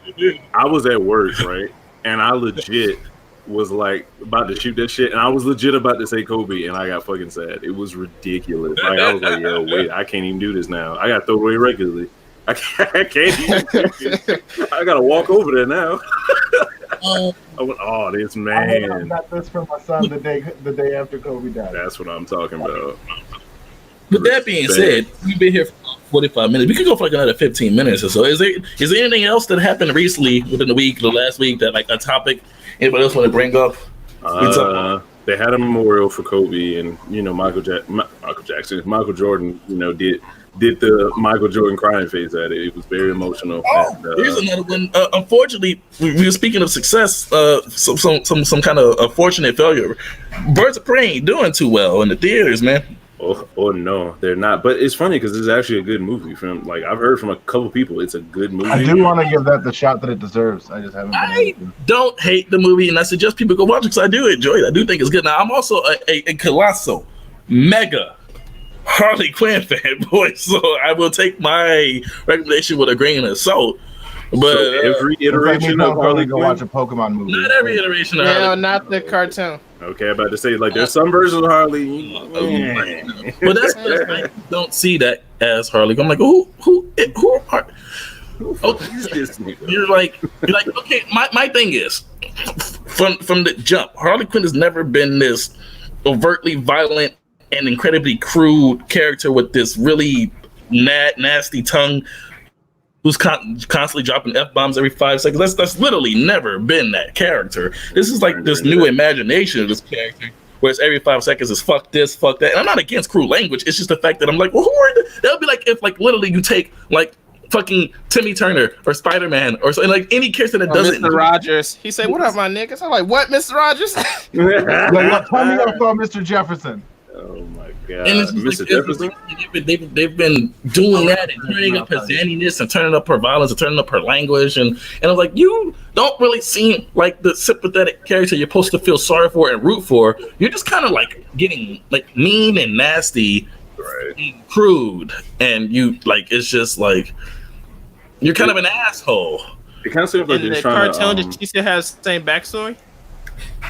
I was at work, right, and I legit was like about to shoot that shit, and I was legit about to say Kobe, and I got fucking sad. It was ridiculous. Like, I was like, "Yo, wait, I can't even do this now. I got to throw it away regularly." I can't even. I gotta walk over there now. I went, "Oh, this man." I got this for my son the day after Kobe died. That's what I'm talking about. With that being said, we've been here for 45 minutes. We could go for like another 15 minutes or so. Is there anything else that happened recently within the last week, that like a topic anybody else want to bring up? They had a memorial for Kobe, and you know, Michael Jordan, you know, did the Michael Jordan crying face at it. It was very emotional. Here's another one. Unfortunately, we were speaking of success, some kind of unfortunate failure. Birds of Prey ain't doing too well in the theaters, man. Oh no, they're not. But it's funny because it's actually a good movie. From like I've heard from a couple people, it's a good movie. I do want to give that the shot that it deserves. I just haven't. I don't hate the movie, and I suggest people go watch it because I do enjoy it. I do think it's good. Now I'm also a colossal, mega Harley Quinn fanboy, so I will take my recommendation with a grain of salt. But so every iteration of Harley go Quinn, watch a Pokemon movie. not every iteration of No, Harley. not the cartoon. okay, I'm about to say like there's some versions of Harley. But that's I don't see that as Harley. I'm like, who are? Okay. You're like, okay. My thing is, from the jump, Harley Quinn has never been this overtly violent and incredibly crude character with this really nasty tongue who's constantly dropping F-bombs every 5 seconds. That's literally never been that character. This is like this new imagination of this character, whereas every 5 seconds is fuck this, fuck that. And I'm not against crude language. It's just the fact that I'm like, well, who are that would be like if like literally you take like fucking Timmy Turner or Spider-Man or something, like any character that doesn't. Mr. Rogers. He said, "What up, my niggas?" I'm like, "What, Mr. Rogers?" Tell me I saw Mr. Jefferson. Oh my god, And it's Mr. like, Jefferson. they've been doing that and turning up her zaniness and turning up her violence and turning up her language, and I was like, you don't really seem like the sympathetic character you're supposed to feel sorry for and root for. You're just kind of like getting like mean and nasty, Right. and crude, and you like it's just like you're kind of an asshole. It kind of seems like In they're the trying cartoon, to. did she still have the same backstory?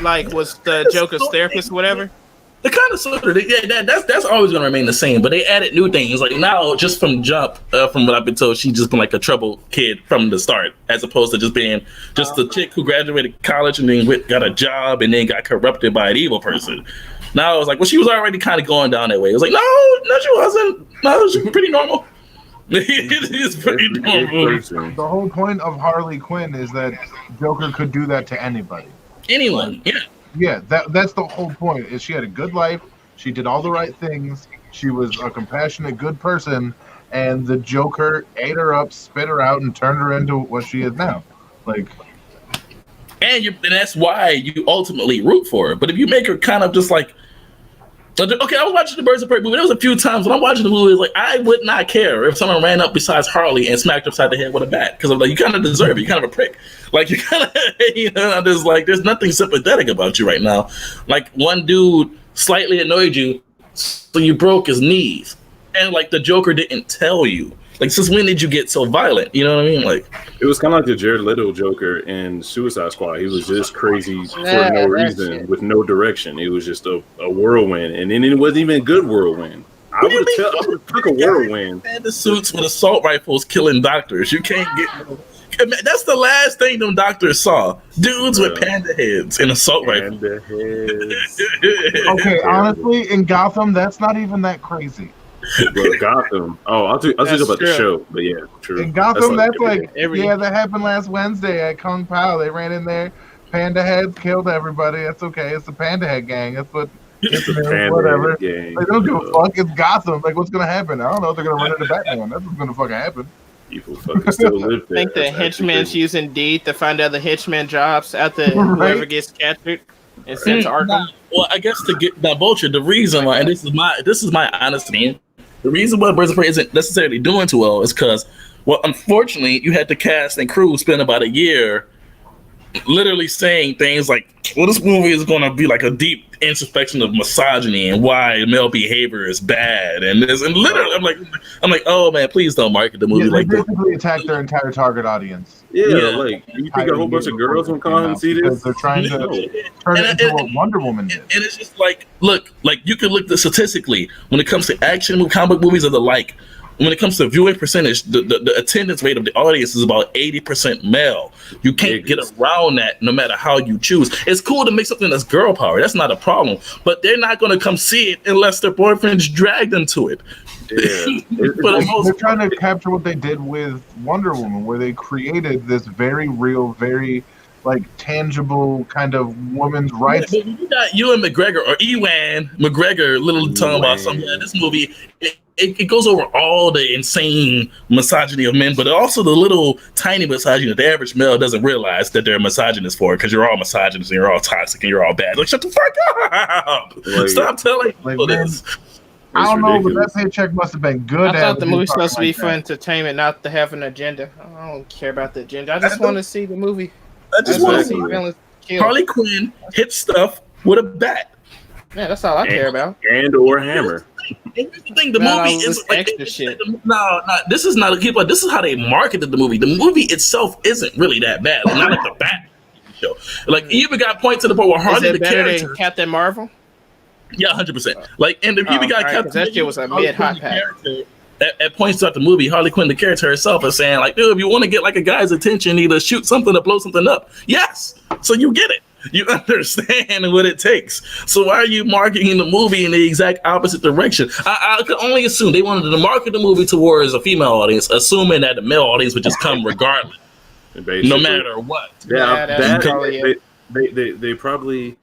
Like, was the Joker's therapist or whatever? The kind of sort of that's always gonna remain the same, but they added new things. Like now, just from jump, from what I've been told, she's just been like a troubled kid from the start, as opposed to just being just a chick who graduated college and then got a job and then got corrupted by an evil person. Now I was like, well, she was already kind of going down that way. It was like, no, she wasn't. No, she was pretty normal. It's pretty normal. The whole point of Harley Quinn is that Joker could do that to anybody. Anyone, yeah. Yeah, that's the whole point. Is she had a good life, she did all the right things, she was a compassionate, good person, and the Joker ate her up, spit her out, and turned her into what she is now. Like, and that's why you ultimately root for her. But if you make her kind of just like, okay, I was watching the Birds of Prey movie. There was a few times when I'm watching the movie, like I would not care if someone ran up besides Harley and smacked her upside the head with a bat, because I'm like, you kind of deserve it. You're kind of a prick. Like you kind of, I'm just like, there's nothing sympathetic about you right now. Like one dude slightly annoyed you, so you broke his knees, and like the Joker didn't tell you. Like, since when did you get so violent? You know what I mean? Like, it was kind of like the Jared Leto Joker in Suicide Squad. He was just crazy for no reason, with no direction. It was just a whirlwind, and then it wasn't even a good whirlwind. I would have took a whirlwind. And the suits with assault rifles killing doctors. You can't get. That's the last thing them doctors saw. Dudes with panda heads and assault rifles. okay, honestly, in Gotham, that's not even that crazy. Well, Gotham. Oh, I'll think about the show, but yeah, true. In Gotham, that's like that happened last Wednesday at Kung Pao. They ran in there, panda heads, killed everybody. That's okay. It's the panda head gang. That's what. It's whatever. They don't give a fuck. It's Gotham. Like, what's gonna happen? I don't know if they're gonna run into Batman. That's what's gonna fucking happen. People fucking still live there. I think the henchman's using Indeed to find other henchman jobs after whoever gets captured and sent to Arkham. Well, I guess to get that Vulture, the reason why, and this is my honest opinion, the reason why Birds of Prey isn't necessarily doing too well is because, well, unfortunately, you had the cast and crew spend about a year literally saying things like, well, this movie is going to be like a deep introspection of misogyny and why male behavior is bad, and this, and literally, I'm like, oh man, please don't market the movie like that. They basically attacked their entire target audience. Yeah, like you think a whole bunch of girls will come and see this? They're trying to turn it into what Wonder Woman did. And it's just like, look, like you can look statistically when it comes to action comic movies or the like. When it comes to viewing percentage, the attendance rate of the audience is about 80% male. You can't get around that no matter how you choose. It's cool to make something that's girl power. That's not a problem. But they're not going to come see it unless their boyfriends drag them to it. Yeah. They're trying to capture what they did with Wonder Woman, where they created this very real, very like tangible kind of woman's rights. Yeah, but you got Ewan McGregor or Ewan McGregor, little talking about something. Yeah, this movie. It goes over all the insane misogyny of men, but also the little tiny misogyny that the average male doesn't realize that they're misogynist for, because you're all misogynist and you're all toxic and you're all bad. Like, shut the fuck up! Stop telling people this. I don't know, but that ridiculous. paycheck must have been good. I thought the movie movie's supposed to be like for that. entertainment, not to have an agenda. I don't care about the agenda. I just want to see the movie. I just want to want see to villains kill. Harley Quinn hit stuff with a bat. Yeah, that's all I care about. And or hammer. And here's the thing, the Not movie all is this like extra shit. No, this is not a keep. This is how they marketed the movie. The movie itself isn't really that bad. Like, not like the Bat show. Like you even got points to the point where Is Harley it the better character. than Captain Marvel? Yeah, 100%. Like, and if you even got alright, 'cause that shit was a Harley mid-hot Quinn, the pack. character, at points throughout the movie, Harley Quinn, the character herself, is saying like, dude, if you want to get like a guy's attention, either shoot something or blow something up. Yes, so you get it. You understand what it takes. So why are you marketing the movie in the exact opposite direction? I could only assume they wanted to market the movie towards a female audience, assuming that the male audience would just come regardless, no matter what. Yeah, that's probably it. They probably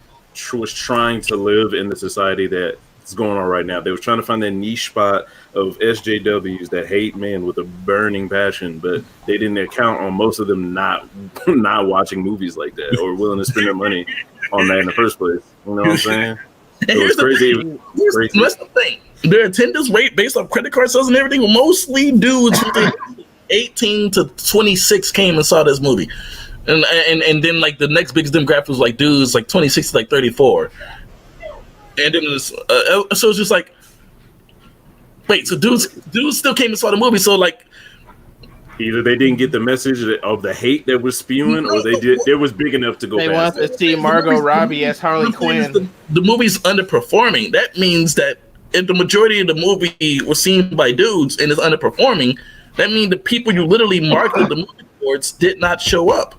was trying to live in the society that's going on right now. They was trying to find that niche spot of SJWs that hate men with a burning passion, but they didn't account on most of them not watching movies like that or willing to spend their money on that in the first place. You know what I'm saying? And here's the thing. That's the thing. Their attendance rate based off credit card sales and everything were mostly dudes between 18 to 26 came and saw this movie. And then like the next biggest demographic was like dudes like 26 to like 34. And then so it's just like, wait, so dudes still came and saw the movie. So like, either they didn't get the message of the hate that was spewing, or they did. It was big enough to go. They past want to see Margot Robbie as Harley Quinn. The movie's underperforming. That means that if the majority of the movie was seen by dudes and is underperforming, that means the people you literally marketed the movie towards did not show up.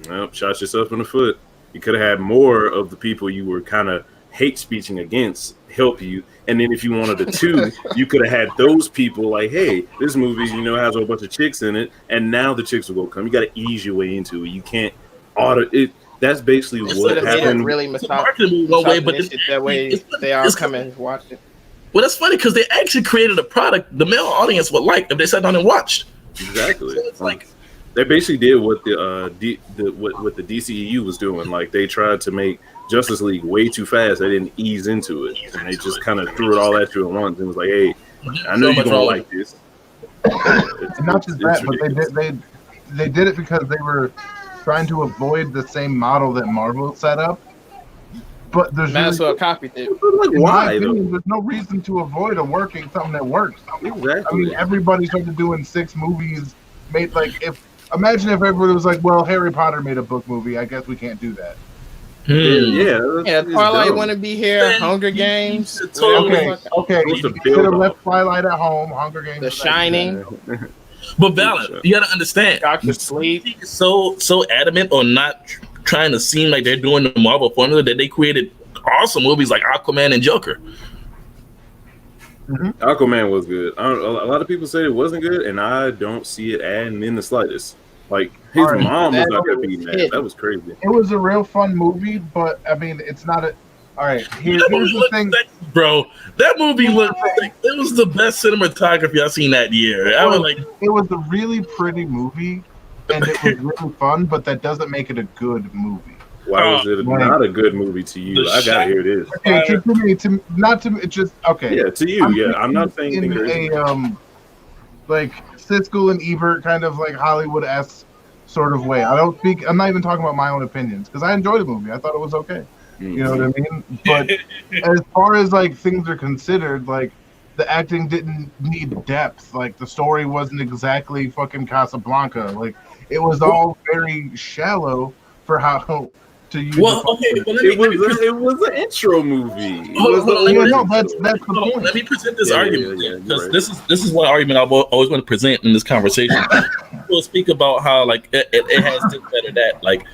Nope, shot yourself in the foot. You could have had more of the people you were kind of hate speeching against help you, and then if you wanted the two, you could have had those people like, hey, this movie, has a whole bunch of chicks in it, and now the chicks will go come. You got to ease your way into it. You can't auto it. That's basically what happened. Really that way they all come and watch it. Well, that's funny because they actually created a product the male audience would like if they sat down and watched. Exactly. So it's like they basically did what what the DCEU was doing. Like they tried to make Justice League way too fast. They didn't ease into it, and they just kind of threw it all at you at once. And was like, "Hey, I know you're gonna like this." Not just that, but they did it because they were trying to avoid the same model that Marvel set up. But there's might as well copy it. Why? There's no reason to avoid something that works. Exactly. I mean, everybody started doing 6 movies. Imagine if everybody was like, "Well, Harry Potter made a book movie. I guess we can't do that." Yeah. Twilight want to be here. Hunger Games. Okay. You should have left Twilight at home. Hunger Games. The Shining. But Valid, you gotta understand. Doctor Sleep is so adamant on not trying to seem like they're doing the Marvel formula that they created awesome movies like Aquaman and Joker. Mm-hmm. Aquaman was good. A lot of people say it wasn't good, and I don't see it adding in the slightest. Like his mom was out there beating that. That was crazy. It was a real fun movie, but I mean, it's not a. All right, here's the thing, bro. That movie looked like it was the best cinematography I've seen that year. It was a really pretty movie, and it was really fun, but that doesn't make it a good movie. Why was it not a good movie to you? I gotta hear this. Okay, it's just okay. Yeah, to you. I'm not saying in a like Siskel and Ebert kind of like Hollywood-esque sort of way. I'm not even talking about my own opinions because I enjoyed the movie. I thought it was okay. Mm-hmm. You know what I mean? But as far as like things are considered, like the acting didn't need depth. Like the story wasn't exactly fucking Casablanca. Like it was all very shallow for how to use. Well, okay, well, it was an intro movie. That's the point. Let me present this argument because this is one argument I always want to present in this conversation. We'll speak about how like it has this better that like.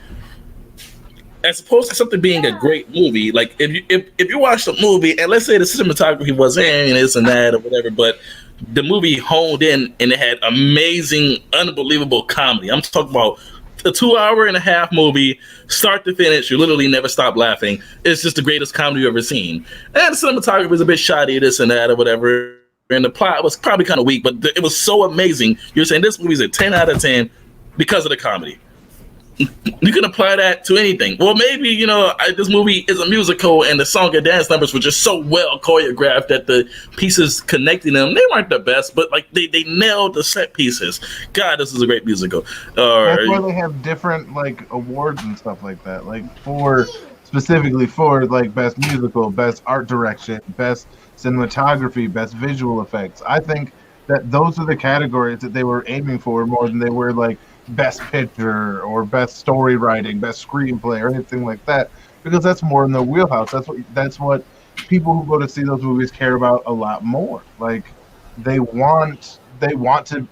As opposed to something being a great movie, like if you watch the movie and let's say the cinematography was in this and that or whatever, but the movie honed in and it had amazing, unbelievable comedy. I'm talking about a 2.5-hour movie, start to finish. You literally never stop laughing. It's just the greatest comedy you've ever seen. And the cinematography was a bit shoddy, this and that or whatever. And the plot was probably kind of weak, but it was so amazing. You're saying this movie's a 10 out of 10 because of the comedy. You can apply that to anything. Well, maybe, this movie is a musical and the song and dance numbers were just so well choreographed that the pieces connecting them, they weren't the best, but like they nailed the set pieces. God, this is a great musical. That's why they have different like awards and stuff like that. Like specifically for like best musical, best art direction, best cinematography, best visual effects. I think that those are the categories that they were aiming for more than they were like best picture or best story writing, best screenplay or anything like that, because that's more in the wheelhouse. That's what people who go to see those movies care about a lot more. Like they want to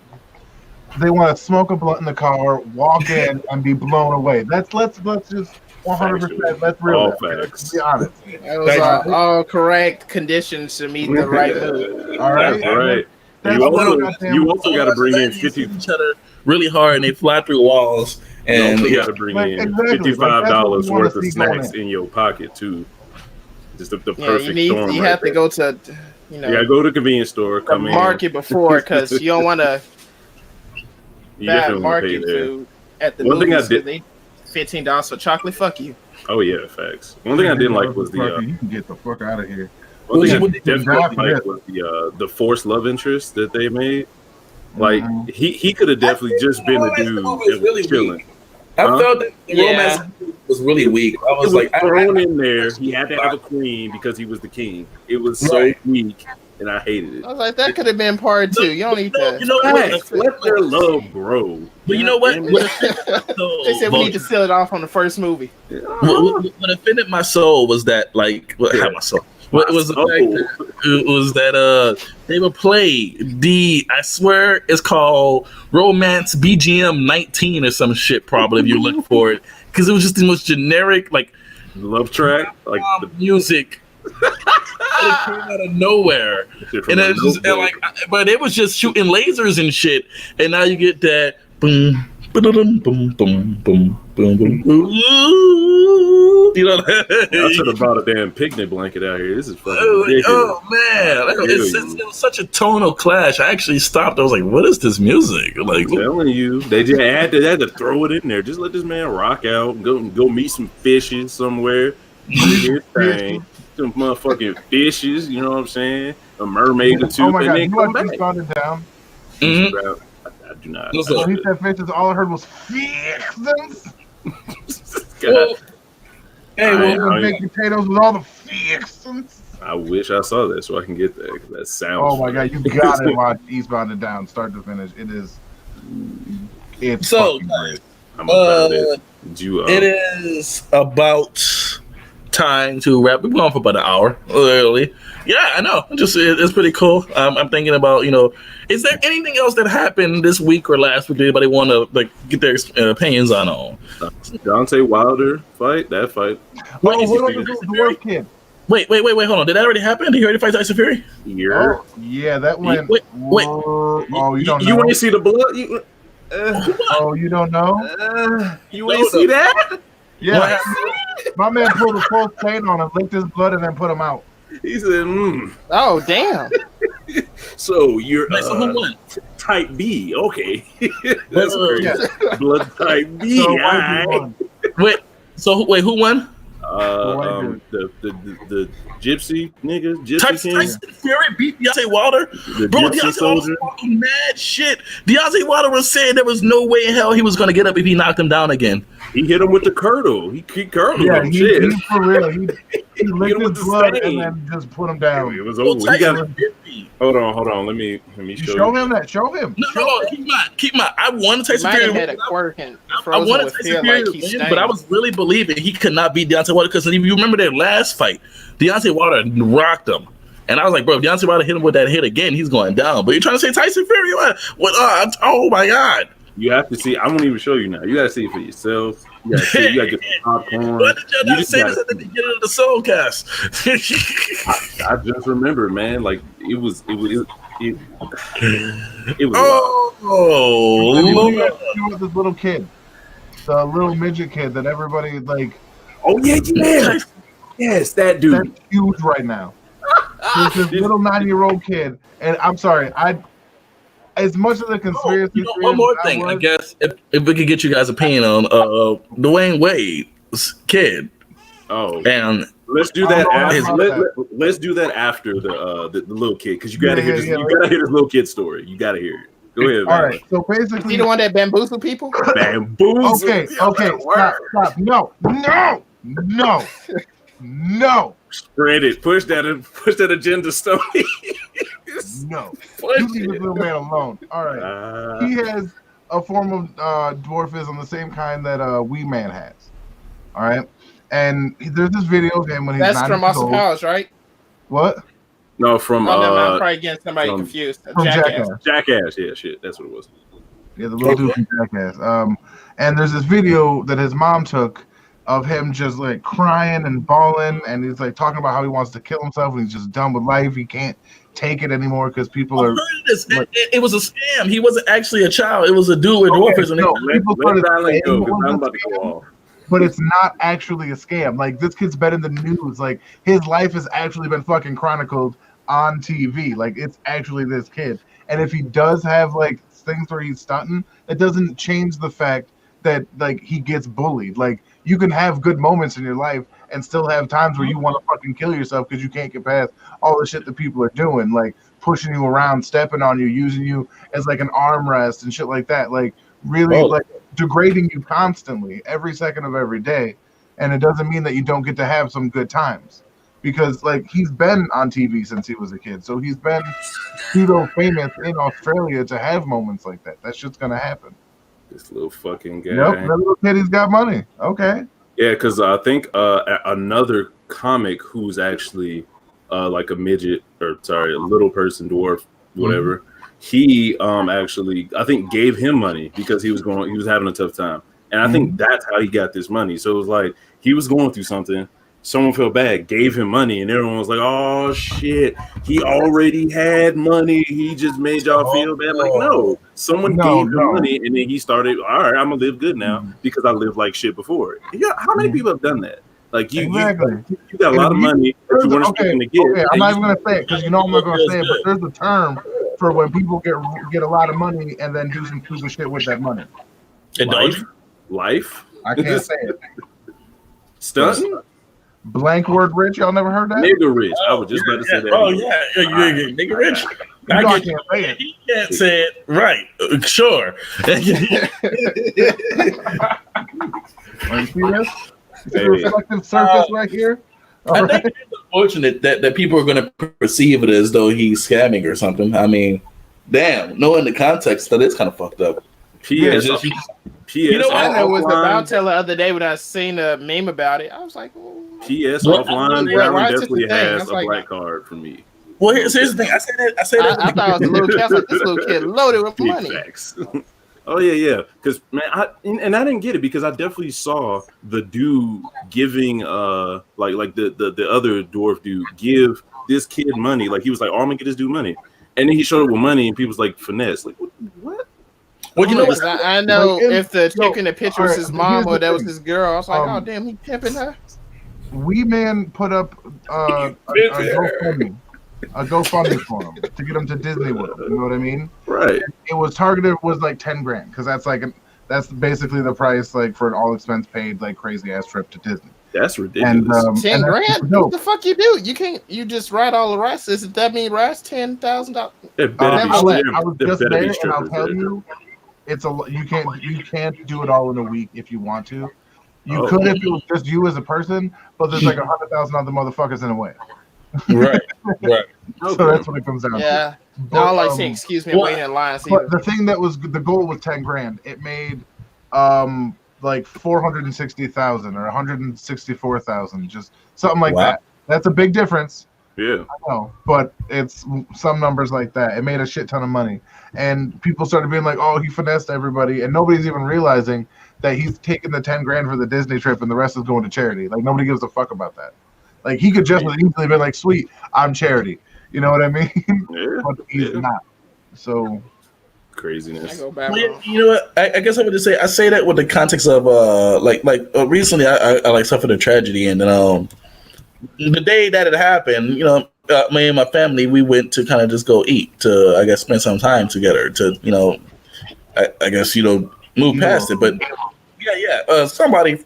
smoke a blunt in the car, walk in, and be blown away. Let's just 100%. Let's real facts. be honest. Those are all correct conditions to meet the right mood. All right, That's right. You also got to bring in 50 each other really hard, and they fly through walls. And you got to bring in $55 worth of snacks in your pocket too. Just the perfect storm. You have to go to, you got to go to the convenience store, come in market before, because you don't want to buy market food at the movies. $15 for chocolate. Fuck you. Oh yeah, facts. One thing I didn't like was you can get the fuck out of here. One thing I definitely like was the forced love interest that they made. Like he could have definitely just been a dude that was chilling. I felt that the romance was really weak. I was like, thrown in there. He had to have a queen because he was the king. It was so weak, and I hated it. I was like, that could have been part 2. You don't need that. Let their love grow. But you know what? They said we need to seal it off on the first movie. What offended my soul was that, like, what had my soul? What was the fact that it was that they would play I swear it's called Romance BGM 19 or some shit probably if you look for it, because it was just the most generic like love track, like the music. It came out of nowhere, and it was just but it was just shooting lasers and shit, and now you get that boom. Boom, boom, boom, boom, boom, boom. You know, I should have brought a damn picnic blanket out here. This is fucking ridiculous. Oh man, it was such a tonal clash. I actually stopped. I was like, "What is this music?" Like, I'm telling you, they just had to throw it in there. Just let this man rock out. Go meet some fishes somewhere. Do his thing. Some motherfucking fishes. You know what I'm saying? A mermaid or two. Oh my god, you know what gone down? I do not. When he said fishes, all I heard was fixins. Baked potatoes with all the fixins. I wish I saw that so I can get that. Cause that sounds. Oh my god, you gotta watch Eastbound and Down, start to finish. It's so great. I'm about it. It is about time to wrap. We've gone for about an hour, literally. Yeah, I know. It's pretty cool. I'm thinking about, is there anything else that happened this week or last week that anybody want to like get their opinions on? Dante Wilder fight. That fight. What was the dwarf kid? Wait, hold on. Did that already happen? Did he already fight Tyson Fury? Oh, yeah, that went. Wait. Oh, you don't know? You want to see the blood? You don't know? You ain't see that? Yeah. My man pulled a full stain on him, licked his blood, and then put him out. He said, Oh, damn. So you're who won? type B. Okay. That's crazy. Yeah. Blood type B. So who won? The gypsy nigga, Tyson Fury beat Deontay Wilder. Bro, Deontay Wilder was talking mad shit. Deontay Wilder was saying there was no way in hell he was going to get up if he knocked him down again. He hit him with the curdle. He curdled him. He for real. He licked his blood and then just put him down. It was over. Hold on. Let me show him that. Show him. No, keep my. I wanted Tyson Fury. I wanted Tyson Fury to win, but I was really believing he could not beat Deontay Wilder because if you remember their last fight, Deontay Wilder rocked him. And I was like, bro, if Deontay Wilder hit him with that hit again, he's going down. But you're trying to say Tyson Fury? What? Oh my god. You have to see. I won't even show you now. You got to see it for yourself. You got to get some popcorn. Why did you not say this at the beginning of the SOULcast? I just remember, man. Like it was. Oh, Lord. This little kid, the little midget kid that everybody like. Oh yeah. Yes, that dude. That's huge right now. There's this little 9-year-old kid, and I'm sorry, as much of the conspiracy. One more thing, I guess, if we could get you guys' opinion on Dwayne Wade's kid. Oh, and let's do that. Let's do that after the little kid, because you gotta hear this. You gotta hear this little kid story. You gotta hear it. Go ahead. All right. So basically, you the one that bamboozle people. Bamboozle. Okay. Stop. No. Spread it. Push that agenda, Stony. No. You leave this little man alone. All right. He has a form of dwarfism, the same kind that Wee Man has. All right. And there's this video of him when he's That's from Austin Powers, right? What? No, from I'm probably getting somebody confused. Jackass. Yeah, shit. That's what it was. Yeah, the little dude from Jackass. And there's this video that his mom took of him just like crying and bawling, and he's like talking about how he wants to kill himself and he's just done with life. He can't take it anymore because people are. Like, it was a scam. He wasn't actually a child. It was a dude with dwarfism. But it's not actually a scam. Like, this kid's been in the news. Like, his life has actually been fucking chronicled on TV. Like, it's actually this kid. And if he does have like things where he's stunting, it doesn't change the fact that like he gets bullied. Like, you can have good moments in your life and still have times where you want to fucking kill yourself because you can't get past all the shit that people are doing, like pushing you around, stepping on you, using you as like an armrest and shit like that. Like, really like degrading you constantly every second of every day. And it doesn't mean that you don't get to have some good times, because like he's been on TV since he was a kid. So he's been pseudo famous in Australia to have moments like that. That shit's gonna happen. This little fucking guy. Yep, that little kid, he's got money. Okay. Yeah, because I think another comic who's actually like a midget, or sorry, a little person, dwarf, whatever. He actually, I think, gave him money because he was having a tough time, and I think that's how he got this money. So it was like he was going through something. Someone felt bad, gave him money, and everyone was like, "Oh shit, he already had money. He just made y'all feel bad." Like, no, someone gave him money, and then he started. All right, I'm gonna live good now because I lived like shit before. Yeah, how many people have done that? Like you got a lot of money that you weren't expecting to get. Okay, I'm not even gonna say it because I'm not gonna say it. But there's a term for when people get a lot of money and then do some stupid shit with that money. Life. I can't say it. Stunting. Blank word rich. Y'all never heard that? Nigga rich. I was just about to say that. Oh yeah, nigga rich. I can't say it. He can't say it right. Sure. You see this? The reflective surface right here. I think it's unfortunate that people are going to perceive it as though he's scamming or something. I mean, damn, knowing the context, that is kind of fucked up. P.S. You know what? I was about to tell the other day when I seen a meme about it. I was like, P.S. offline, Brown definitely has a black card for me. Well, here's the thing. I said that. I thought it was a little kid. I was like, this little kid loaded with money. Oh yeah. Because man, I didn't get it because I definitely saw the dude giving like the other dwarf dude give this kid money. Like he was like, "Oh, I'm gonna get this dude money," and then he showed up with money, and people was like, "Finesse." Like what? Well, you know, I know if the chick in the picture was his mom or that was his girl. I was like, "Oh damn, he pimping her." Wee Man put up a GoFundMe for him to get him to Disney World. You know what I mean? Right. It was targeted was like $10,000 because that's basically the price like for an all expense paid like crazy ass trip to Disney. That's ridiculous. And, $10,000? What the fuck you do? You can't. You just write all the rights. Does that mean rights $10,000? I was just there, and I'll tell you, it's a you can't do it all in a week if you want to. You could if it was just you as a person, but there's like 100,000 other motherfuckers in a way. Right. So that's what it comes down to. Yeah. But, I like saying, excuse me, waiting in line. But the thing that was the goal was $10,000. It made like 460,000 or 164,000, just something like that. That's a big difference. Yeah. I know, but it's some numbers like that. It made a shit ton of money, and people started being like, "Oh, he finessed everybody," and nobody's even realizing that he's taking the $10,000 for the Disney trip, and the rest is going to charity. Like nobody gives a fuck about that. Like he could just as easily be like, "Sweet, I'm charity." You know what I mean? Yeah. But he's not. So craziness. Well, you know what? I guess I would just say I say that with the context of recently I like suffered a tragedy, and the day that it happened, me and my family, we went to kind of just go eat to, I guess, spend some time together to, I guess, move past it. But somebody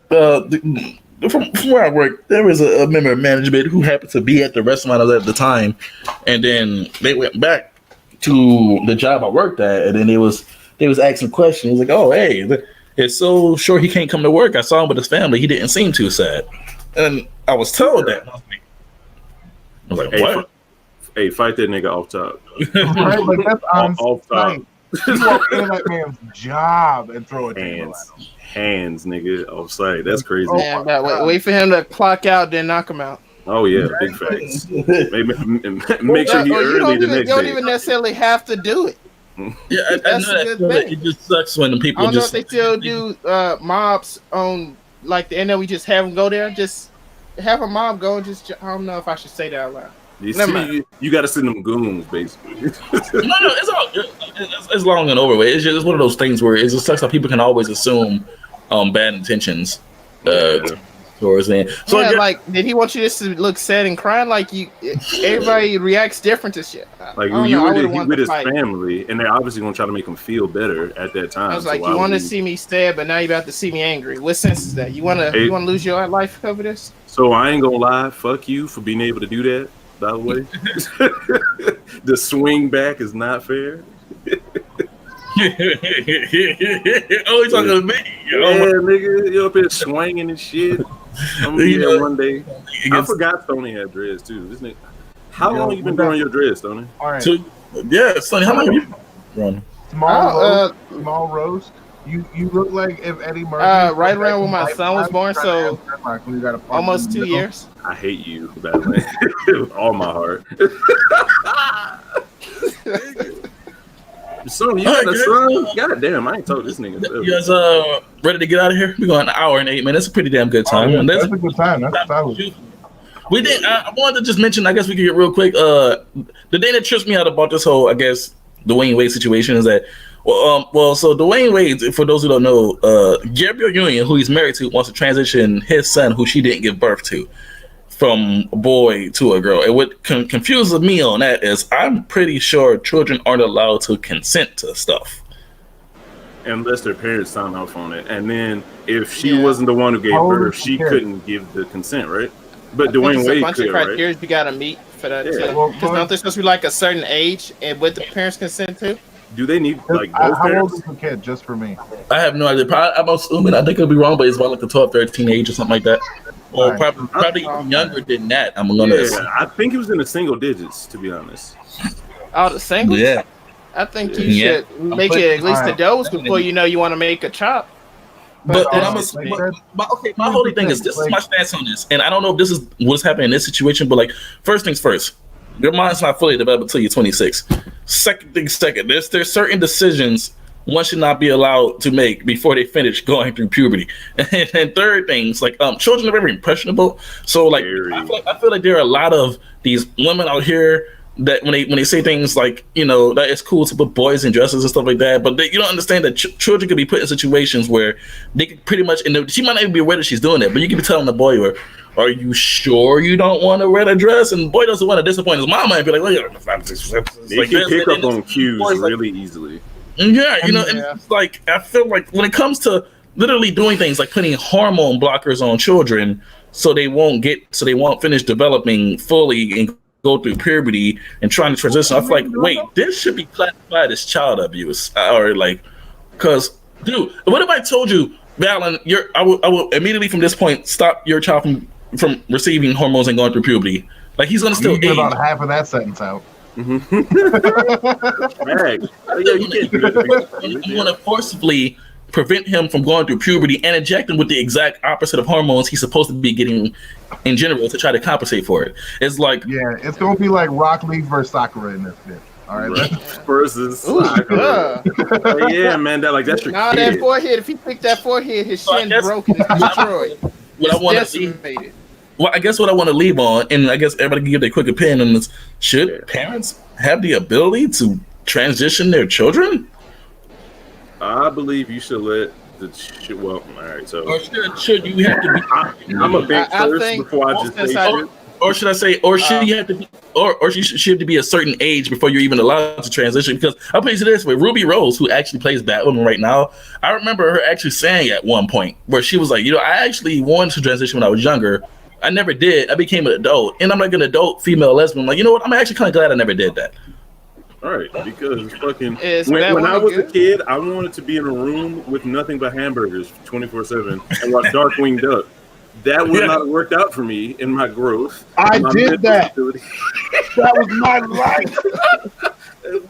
from where I work, there was a member of management who happened to be at the restaurant I was at the time, and then they went back to the job I worked at, and then they was asking questions. It was like, oh, hey, it's so sure he can't come to work. I saw him with his family. He didn't seem too sad. And I was told that. I was like, what? Hey, fight that nigga off top. Right? Like, that's off top. You walk into that man's job and throw a table at him. Hands, nigga, off site. That's crazy. Wait for him to clock out, then knock him out. Oh yeah, big facts. Make sure he early the next day. You don't even necessarily have to do it. Yeah, I know that. It just sucks when the people I don't know if they still do mobs on like the end. We just have them go there. Just have a mob go. Just I don't know if I should say that out loud. You got to send them goons, basically. No, it's long and over with. It's one of those things where it just sucks how people can always assume bad intentions towards them. So yeah, like, did he want you just to look sad and crying? Like everybody reacts different to shit. Like when you were with his family, and they're obviously gonna try to make him feel better at that time. I was like, you want to see me sad, but now you're about to see me angry. What sense is that? You want to lose your life over this? So I ain't gonna lie, fuck you for being able to do that. By the way, the swing back is not fair. Oh, he's talking to me. Yeah, nigga, you up here swinging and shit. I'm here one day. I forgot Tony had dreads too. This nigga, how long you been growing your dreads, Tony? All right. Sonny, how long have you been growing? Small roast. You look like if Eddie Murphy. Right around when my son was born, so almost 2 years. I hate you, badly. With all my heart. So you got a son? God damn, I ain't told this nigga. You guys ready to get out of here? We're going an hour and 8 minutes. That's a pretty damn good time. That's a good time. That's solid. We did. I wanted to just mention. I guess we could get real quick. The thing that trips me out about this whole, I guess, Dwayne Wade situation is that, so Dwayne Wade, for those who don't know, Gabrielle Union, who he's married to, wants to transition his son, who she didn't give birth to, from a boy to a girl. And what confuses me on that is I'm pretty sure children aren't allowed to consent to stuff unless their parents sign off on it. And then if she wasn't the one who gave birth, she couldn't give the consent, right? But Dwayne Wade, a bunch of criteria you gotta meet for that. Because don't they supposed to be like a certain age and with the parents consent to? Do they need like both how old is the kid? Just for me, I have no idea. I'm assuming. I think I'll be wrong, but it's about like the 12, 13 age or something like that. Or probably younger than that. I'm gonna. I think it was in the single digits, to be honest. Oh, the singles? Yeah. I think you should make it at least a dose before you know you want to make a chop. My whole thing is, this is my stance on this, and I don't know if this is what's happening in this situation, but like, first things first, your mind's not fully developed until you're 26. Second, there's certain decisions one should not be allowed to make before they finish going through puberty. And third things, like children are very impressionable. So like, I feel like there are a lot of these women out here that when they say things like, that it's cool to put boys in dresses and stuff like that, but you don't understand that children could be put in situations where they could pretty much, she might not even be aware that she's doing it, but you could be telling the boy, are you sure you don't want to wear a dress? And the boy doesn't want to disappoint his mama and be like, they can pick up on cues really easily. Yeah, and it's like, I feel like when it comes to literally doing things like putting hormone blockers on children so they won't finish developing fully and go through puberty and trying to transition, I feel like, wait, this should be classified as child abuse, or like, because, dude, what if I told you, Valen, I will immediately from this point stop your child from receiving hormones and going through puberty. Like, he's gonna still get about half of that sentence out. You want to forcibly prevent him from going through puberty and inject him with the exact opposite of hormones he's supposed to be getting in general to try to compensate for it. It's like, it's gonna be like Rock League versus Sakura in this bit. All right, versus Sakura. Yeah, man, that's your kid. That forehead. If he picked that forehead, his shin broken. It's destroyed. I guess what I want to leave on, and I guess everybody can give their quick opinion on this: should parents have the ability to transition their children? I believe you should let all right. So, or should you have to be? I'm a big first before I just say shit. Or should I say, or should you have to be, or she have to be a certain age before you're even allowed to transition? Because I'll put it this way: Ruby Rose, who actually plays Batwoman right now, I remember her actually saying at one point where she was like, I actually wanted to transition when I was younger. I never did. I became an adult, and I'm like an adult female lesbian. I'm like, you know what? I'm actually kind of glad I never did that. All right, because fucking when I was a kid, I wanted to be in a room with nothing but hamburgers 24/7 and watch Darkwing Duck. That would not have worked out for me in my growth. I did that. That was my life.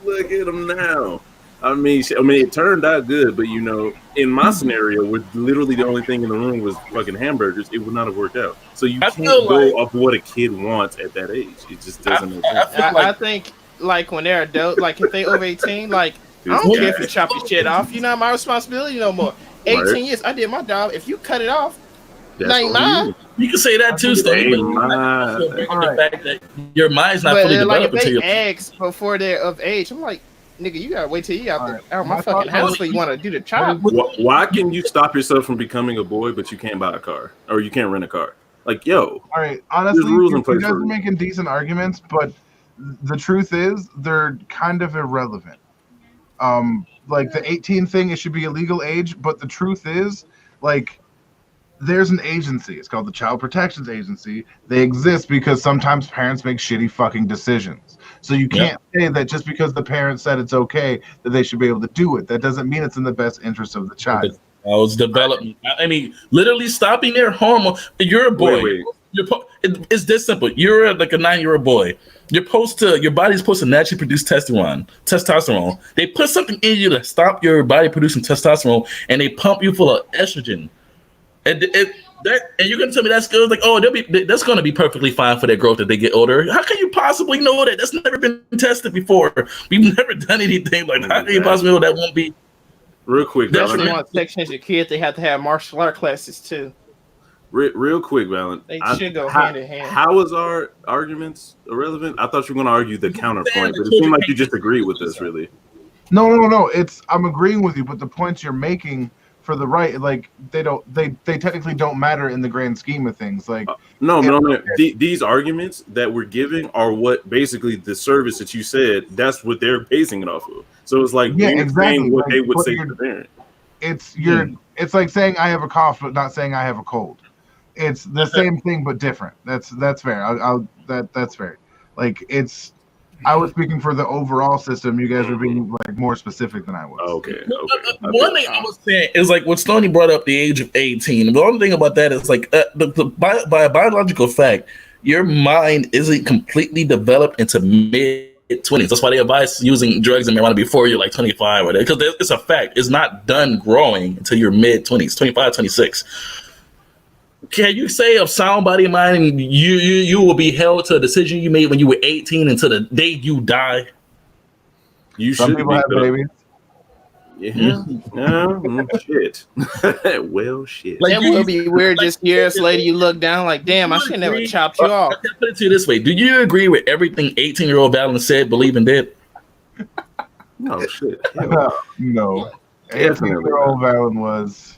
Look at him now. I mean, it turned out good, but in my scenario, where literally the only thing in the room was fucking hamburgers, it would not have worked out. So you can't go off what a kid wants at that age. It just doesn't make sense. I think like when they're adult, like if they over 18, like I don't care if you chop your shit off. You're not my responsibility no more. 18 years, I did my job. If you cut it off, that ain't mine. You can say that too, Stony. The fact that your mind's not fully developed until they ask before they're of age. I'm like, nigga, you gotta wait till you out my fucking house before you want to do the chop. Why can you stop yourself from becoming a boy, but you can't buy a car or you can't rent a car? Like, yo. All right, honestly, you guys are making decent arguments, but the truth is they're kind of irrelevant. Like the 18 thing, it should be a legal age, but the truth is, like, there's an agency. It's called the Child Protections Agency. They exist because sometimes parents make shitty fucking decisions. So you can't say that just because the parent said it's okay that they should be able to do it. That doesn't mean it's in the best interest of the child. It's development. I mean, literally stopping their hormone. You're a boy. It's this simple. You're like a 9-year-old boy. Your body's supposed to naturally produce testosterone. They put something in you to stop your body producing testosterone, and they pump you full of estrogen. And you're gonna tell me that's good? Like, that's gonna be perfectly fine for their growth as they get older. How can you possibly know that? That's never been tested before. We've never done anything like that. How can you possibly know that won't be? Real quick, Valent. If you want to section your kids, they have to have martial art classes too. Real quick, Valent. They should go hand in hand. How is our arguments irrelevant? I thought you were going to argue the counterpoint, but it seemed like you just agreed with this, really. No. I'm agreeing with you, but the points you're making for the right, like they technically don't matter in the grand scheme of things. Like no. These arguments that we're giving are what basically the service that you said. That's what they're basing it off of. So it's like exactly what they would say to the parent. It's like saying I have a cough, but not saying I have a cold. It's the same thing but different. That's fair. That's fair. Like I was speaking for the overall system. You guys are being like more specific than I was. Okay. One thing I was saying is like when Stoney brought up the age of 18. The only thing about that is like by a biological fact, your mind isn't completely developed into mid-20s. That's why they advise using drugs and marijuana before you're like 25 or that, because it's a fact. It's not done growing until you're mid-20s, 25, 26. Can you say of sound body and mind, and you will be held to a decision you made when you were 18 until the day you die? Some people have babies. Yeah. Shit. Well, shit. Like, that would be weird. Just years later, you look down like, damn, I should never chopped you off. I can put it to you this way: do you agree with everything 18-year-old Valent said, believe, and did? No shit. No. 18-year-old Valent was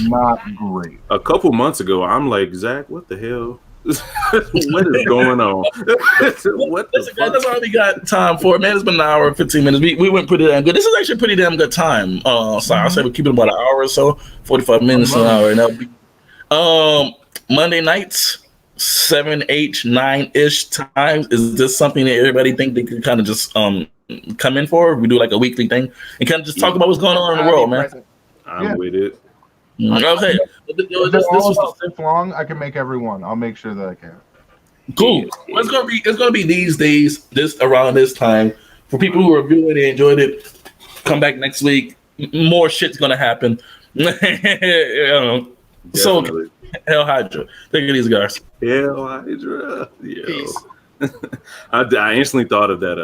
not great. A couple months ago, I'm like, Zach, what the hell? What is going on? What the fuck? That's all we got time for, man. It's been an hour and 15 minutes. We went pretty damn good. This is actually a pretty damn good time. I'll say we keep it about an hour or so, 45 minutes an hour. And that'll be Monday nights, 7, 8, 9-ish times. Is this something that everybody think they could kind of just come in for? We do like a weekly thing and kind of just talk about what's going on in the world, man. I'm with it. Okay. This was this long. I can make every one. I'll make sure that I can. Cool. Well, it's gonna be these days, around this time. For people who are viewing and enjoyed it, come back next week. More shit's gonna happen. So Hell Hydra. Take it easy, guys. Hell Hydra. Yeah. I instantly thought of that